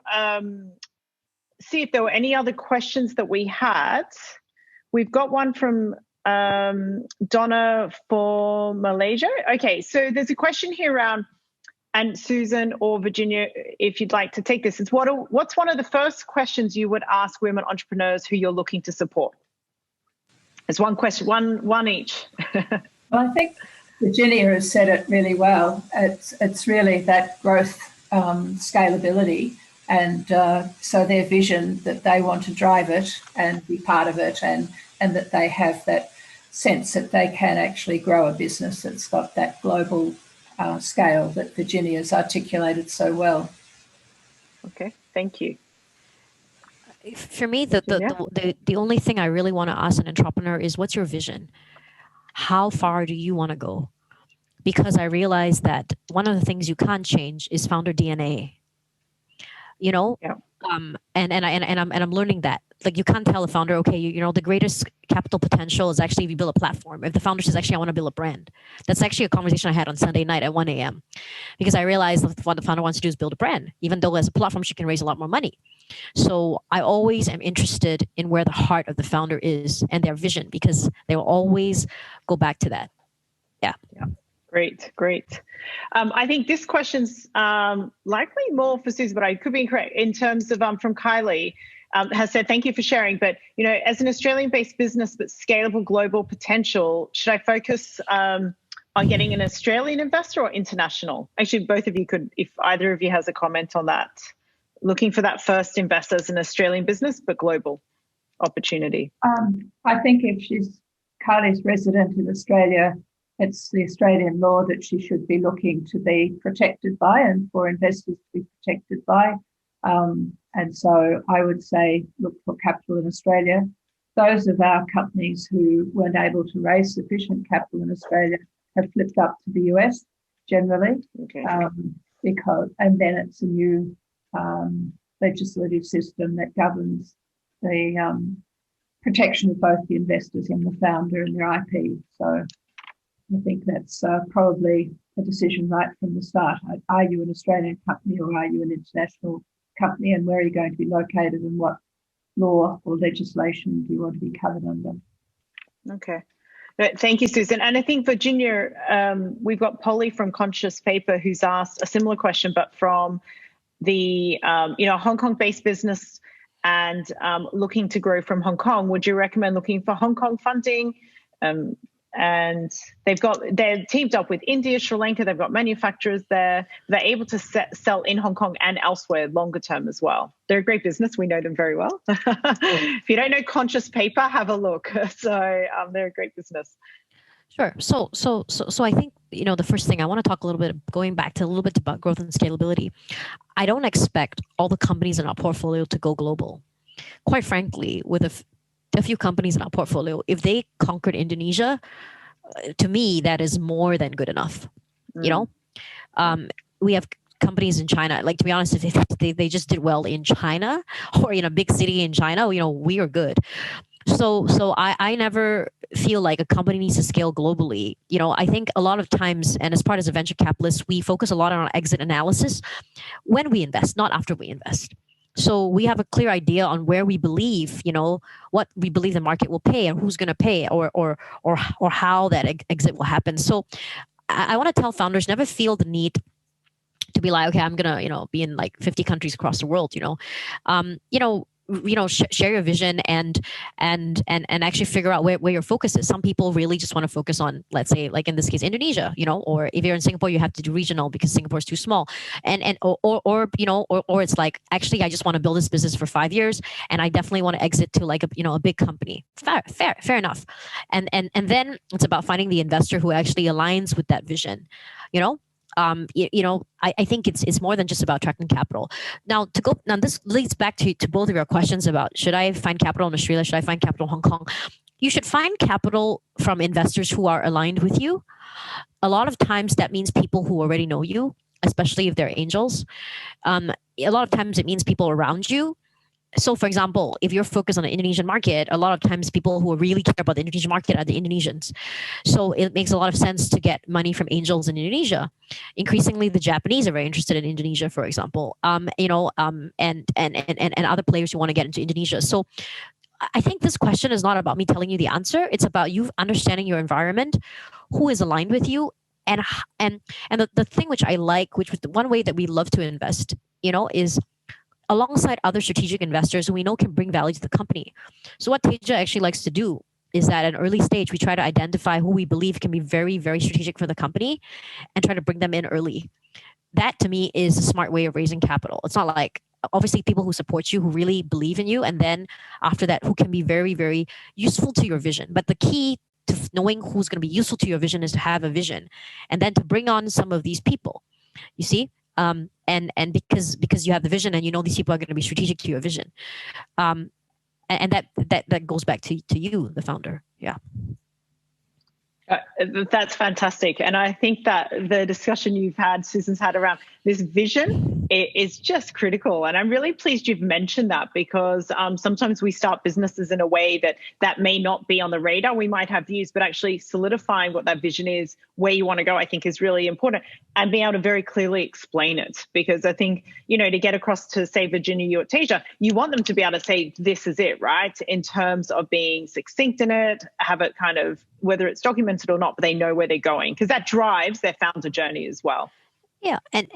see if there were any other questions that we had. We've got one from Donna for Malaysia. Okay, so there's a question here around, and Susan or Virginia, if you'd like to take this, it's what's one of the first questions you would ask women entrepreneurs who you're looking to support? It's one question, one each. Well, I think Virginia has said it really well. It's really that growth, scalability, and so their vision that they want to drive it and be part of it, and that they have that sense that they can actually grow a business that's got that global scale that Virginia's articulated so well. Okay, thank you. For me, the only thing I really want to ask an entrepreneur is, what's your vision? How far do you want to go? Because I realize that one of the things you can't change is founder DNA. Yeah. And I'm learning that. Like, you can't tell a founder, okay, the greatest capital potential is actually if you build a platform. If the founder says, actually, I want to build a brand. That's actually a conversation I had on Sunday night at 1 a.m. Because I realized that what the founder wants to do is build a brand, even though as a platform, she can raise a lot more money. So I always am interested in where the heart of the founder is and their vision, because they will always go back to that. Yeah. Great. I think this question's likely more for Susan, but I could be incorrect in terms of from Kylie. Has said, thank you for sharing, but as an Australian-based business but scalable global potential, should I focus on getting an Australian investor or international? Actually, both of you could, if either of you has a comment on that. Looking for that first investor as an Australian business but global opportunity. I think if Kylie's resident in Australia, it's the Australian law that she should be looking to be protected by, and for investors to be protected by. And so I would say look for capital in Australia. Those of our companies who weren't able to raise sufficient capital in Australia have flipped up to the US generally, and then it's a new legislative system that governs the protection of both the investors and the founder and their IP. So I think that's probably a decision right from the start. Are you an Australian company or are you an international company, and where are you going to be located, and what law or legislation do you want to be covered under? Okay. Thank you, Susan. And I think, Virginia, we've got Polly from Conscious Paper who's asked a similar question, but from the Hong Kong-based business and looking to grow from Hong Kong. Would you recommend looking for Hong Kong funding? And they're teamed up with India, Sri Lanka. They've got manufacturers there. They're able to sell in Hong Kong and elsewhere longer term as well. They're a great business. We know them very well. If you don't know Conscious Paper, have a look. So they're a great business. Sure. So I think, the first thing I want to talk a little bit, going back to a little bit about growth and scalability. I don't expect all the companies in our portfolio to go global. Quite frankly, with a few companies in our portfolio, if they conquered Indonesia, to me, that is more than good enough. We have companies in China, like, to be honest, if they just did well in China or in a big city in China, we are good. So I never feel like a company needs to scale globally. I think a lot of times, and as part of a venture capitalist, we focus a lot on exit analysis when we invest, not after we invest. So we have a clear idea on where we believe, what we believe the market will pay and who's going to pay, or how that exit will happen. So I want to tell founders, never feel the need to be like, okay, I'm going to, be in like 50 countries across the world, share your vision and actually figure out where your focus is. Some people really just want to focus on, let's say, like in this case, Indonesia, or if you're in Singapore, you have to do regional because Singapore is too small. Or it's like, actually, I just want to build this business for 5 years and I definitely want to exit to like a big company. Fair enough. And then it's about finding the investor who actually aligns with that vision, I think it's more than just about attracting capital. Now this leads back to both of your questions about, should I find capital in Australia? Should I find capital in Hong Kong? You should find capital from investors who are aligned with you. A lot of times that means people who already know you, especially if they're angels. A lot of times it means people around you. So, for example, if you're focused on the Indonesian market, a lot of times people who really care about the Indonesian market are the Indonesians. So it makes a lot of sense to get money from angels in Indonesia. Increasingly, the Japanese are very interested in Indonesia, for example, and other players who want to get into Indonesia. So I think this question is not about me telling you the answer. It's about you understanding your environment, who is aligned with you, and the thing which I like, which was the one way that we love to invest, is alongside other strategic investors who we know can bring value to the company. So what Teja actually likes to do is that at an early stage, we try to identify who we believe can be very, very strategic for the company and try to bring them in early. That, to me, is a smart way of raising capital. It's not like, obviously, people who support you, who really believe in you, and then after that, who can be very, very useful to your vision. But the key to knowing who's going to be useful to your vision is to have a vision and then to bring on some of these people, you see? And because you have the vision and these people are going to be strategic to your vision, and that goes back to you, the founder. Yeah. That's fantastic. And I think that the discussion Susan's had around this vision is just critical. And I'm really pleased you've mentioned that, because sometimes we start businesses in a way that may not be on the radar. We might have views, but actually solidifying what that vision is, where you want to go, I think is really important, and being able to very clearly explain it. Because I think, to get across to, say, Virginia, you or Teja, you want them to be able to say, this is it, right? In terms of being succinct in it, have it kind of, whether it's documented or not, but they know where they're going, because that drives their founder journey as well. Yeah, and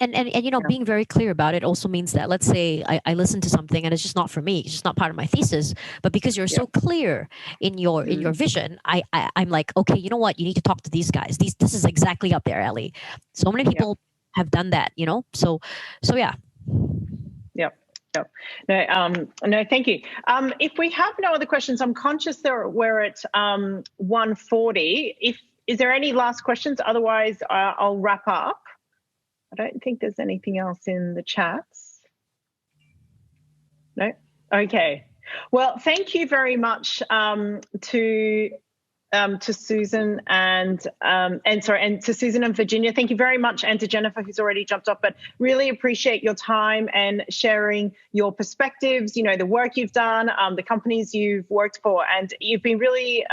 being very clear about it also means that, let's say I listen to something and it's just not for me, it's just not part of my thesis, but because you're so clear in your vision, I'm like, okay, you know what, you need to talk to these guys. This is exactly up their alley. So many people have done that, So yeah. Yep. No, thank you. If we have no other questions, I'm conscious we're at 1:40. Is there any last questions? Otherwise, I'll wrap up. I don't think there's anything else in the chats. No? Okay. Well, thank you very much to to Susan and to Susan and Virginia. Thank you very much, and to Jennifer, who's already jumped up. But really appreciate your time and sharing your perspectives. The work you've done, the companies you've worked for, and you've been really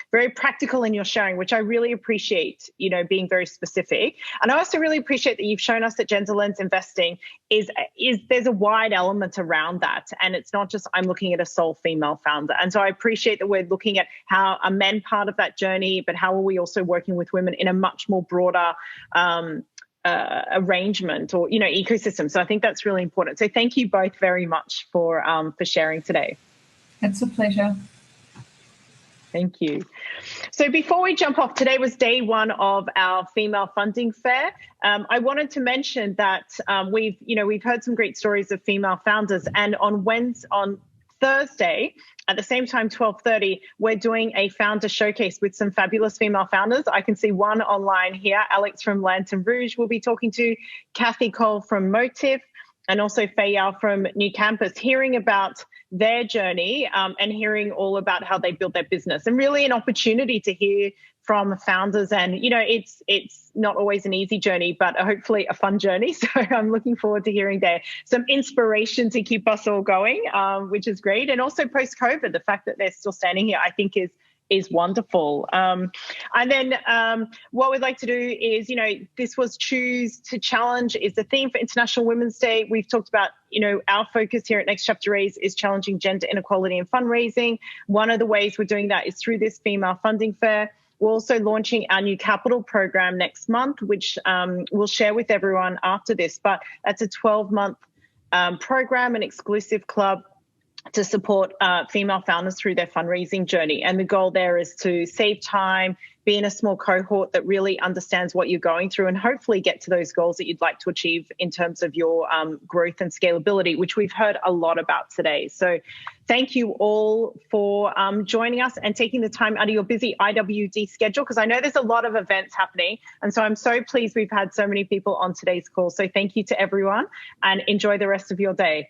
very practical in your sharing, which I really appreciate, being very specific. And I also really appreciate that you've shown us that gender lens investing is there's a wide element around that. And it's not just I'm looking at a sole female founder. And so I appreciate that we're looking at how are men part of that journey, but how are we also working with women in a much more broader arrangement or, ecosystem. So I think that's really important. So thank you both very much for sharing today. It's a pleasure. Thank you. So before we jump off, today was day one of our female funding fair. I wanted to mention that we've heard some great stories of female founders, and on Thursday at the same time, 12:30, we're doing a founder showcase with some fabulous female founders. I can see one online here. Alex from Lantern Rouge will be talking to, Kathy Cole from Motif, and also Fei Yao from New Campus, hearing about their journey and hearing all about how they built their business, and really an opportunity to hear from founders. And, it's not always an easy journey, but hopefully a fun journey. So I'm looking forward to hearing some inspiration to keep us all going, which is great. And also post-COVID, the fact that they're still standing here, I think is wonderful. And then what we'd like to do is, this was Choose to Challenge is the theme for International Women's Day. We've talked about, our focus here at Next Chapter Raise is challenging gender inequality in fundraising. One of the ways we're doing that is through this female funding fair. We're also launching our new capital program next month, which we'll share with everyone after this. But that's a 12-month program, an exclusive club to support female founders through their fundraising journey. And the goal there is to save time, be in a small cohort that really understands what you're going through, and hopefully get to those goals that you'd like to achieve in terms of your growth and scalability, which we've heard a lot about today. So thank you all for joining us and taking the time out of your busy IWD schedule, because I know there's a lot of events happening. And so I'm so pleased we've had so many people on today's call. So thank you to everyone, and enjoy the rest of your day.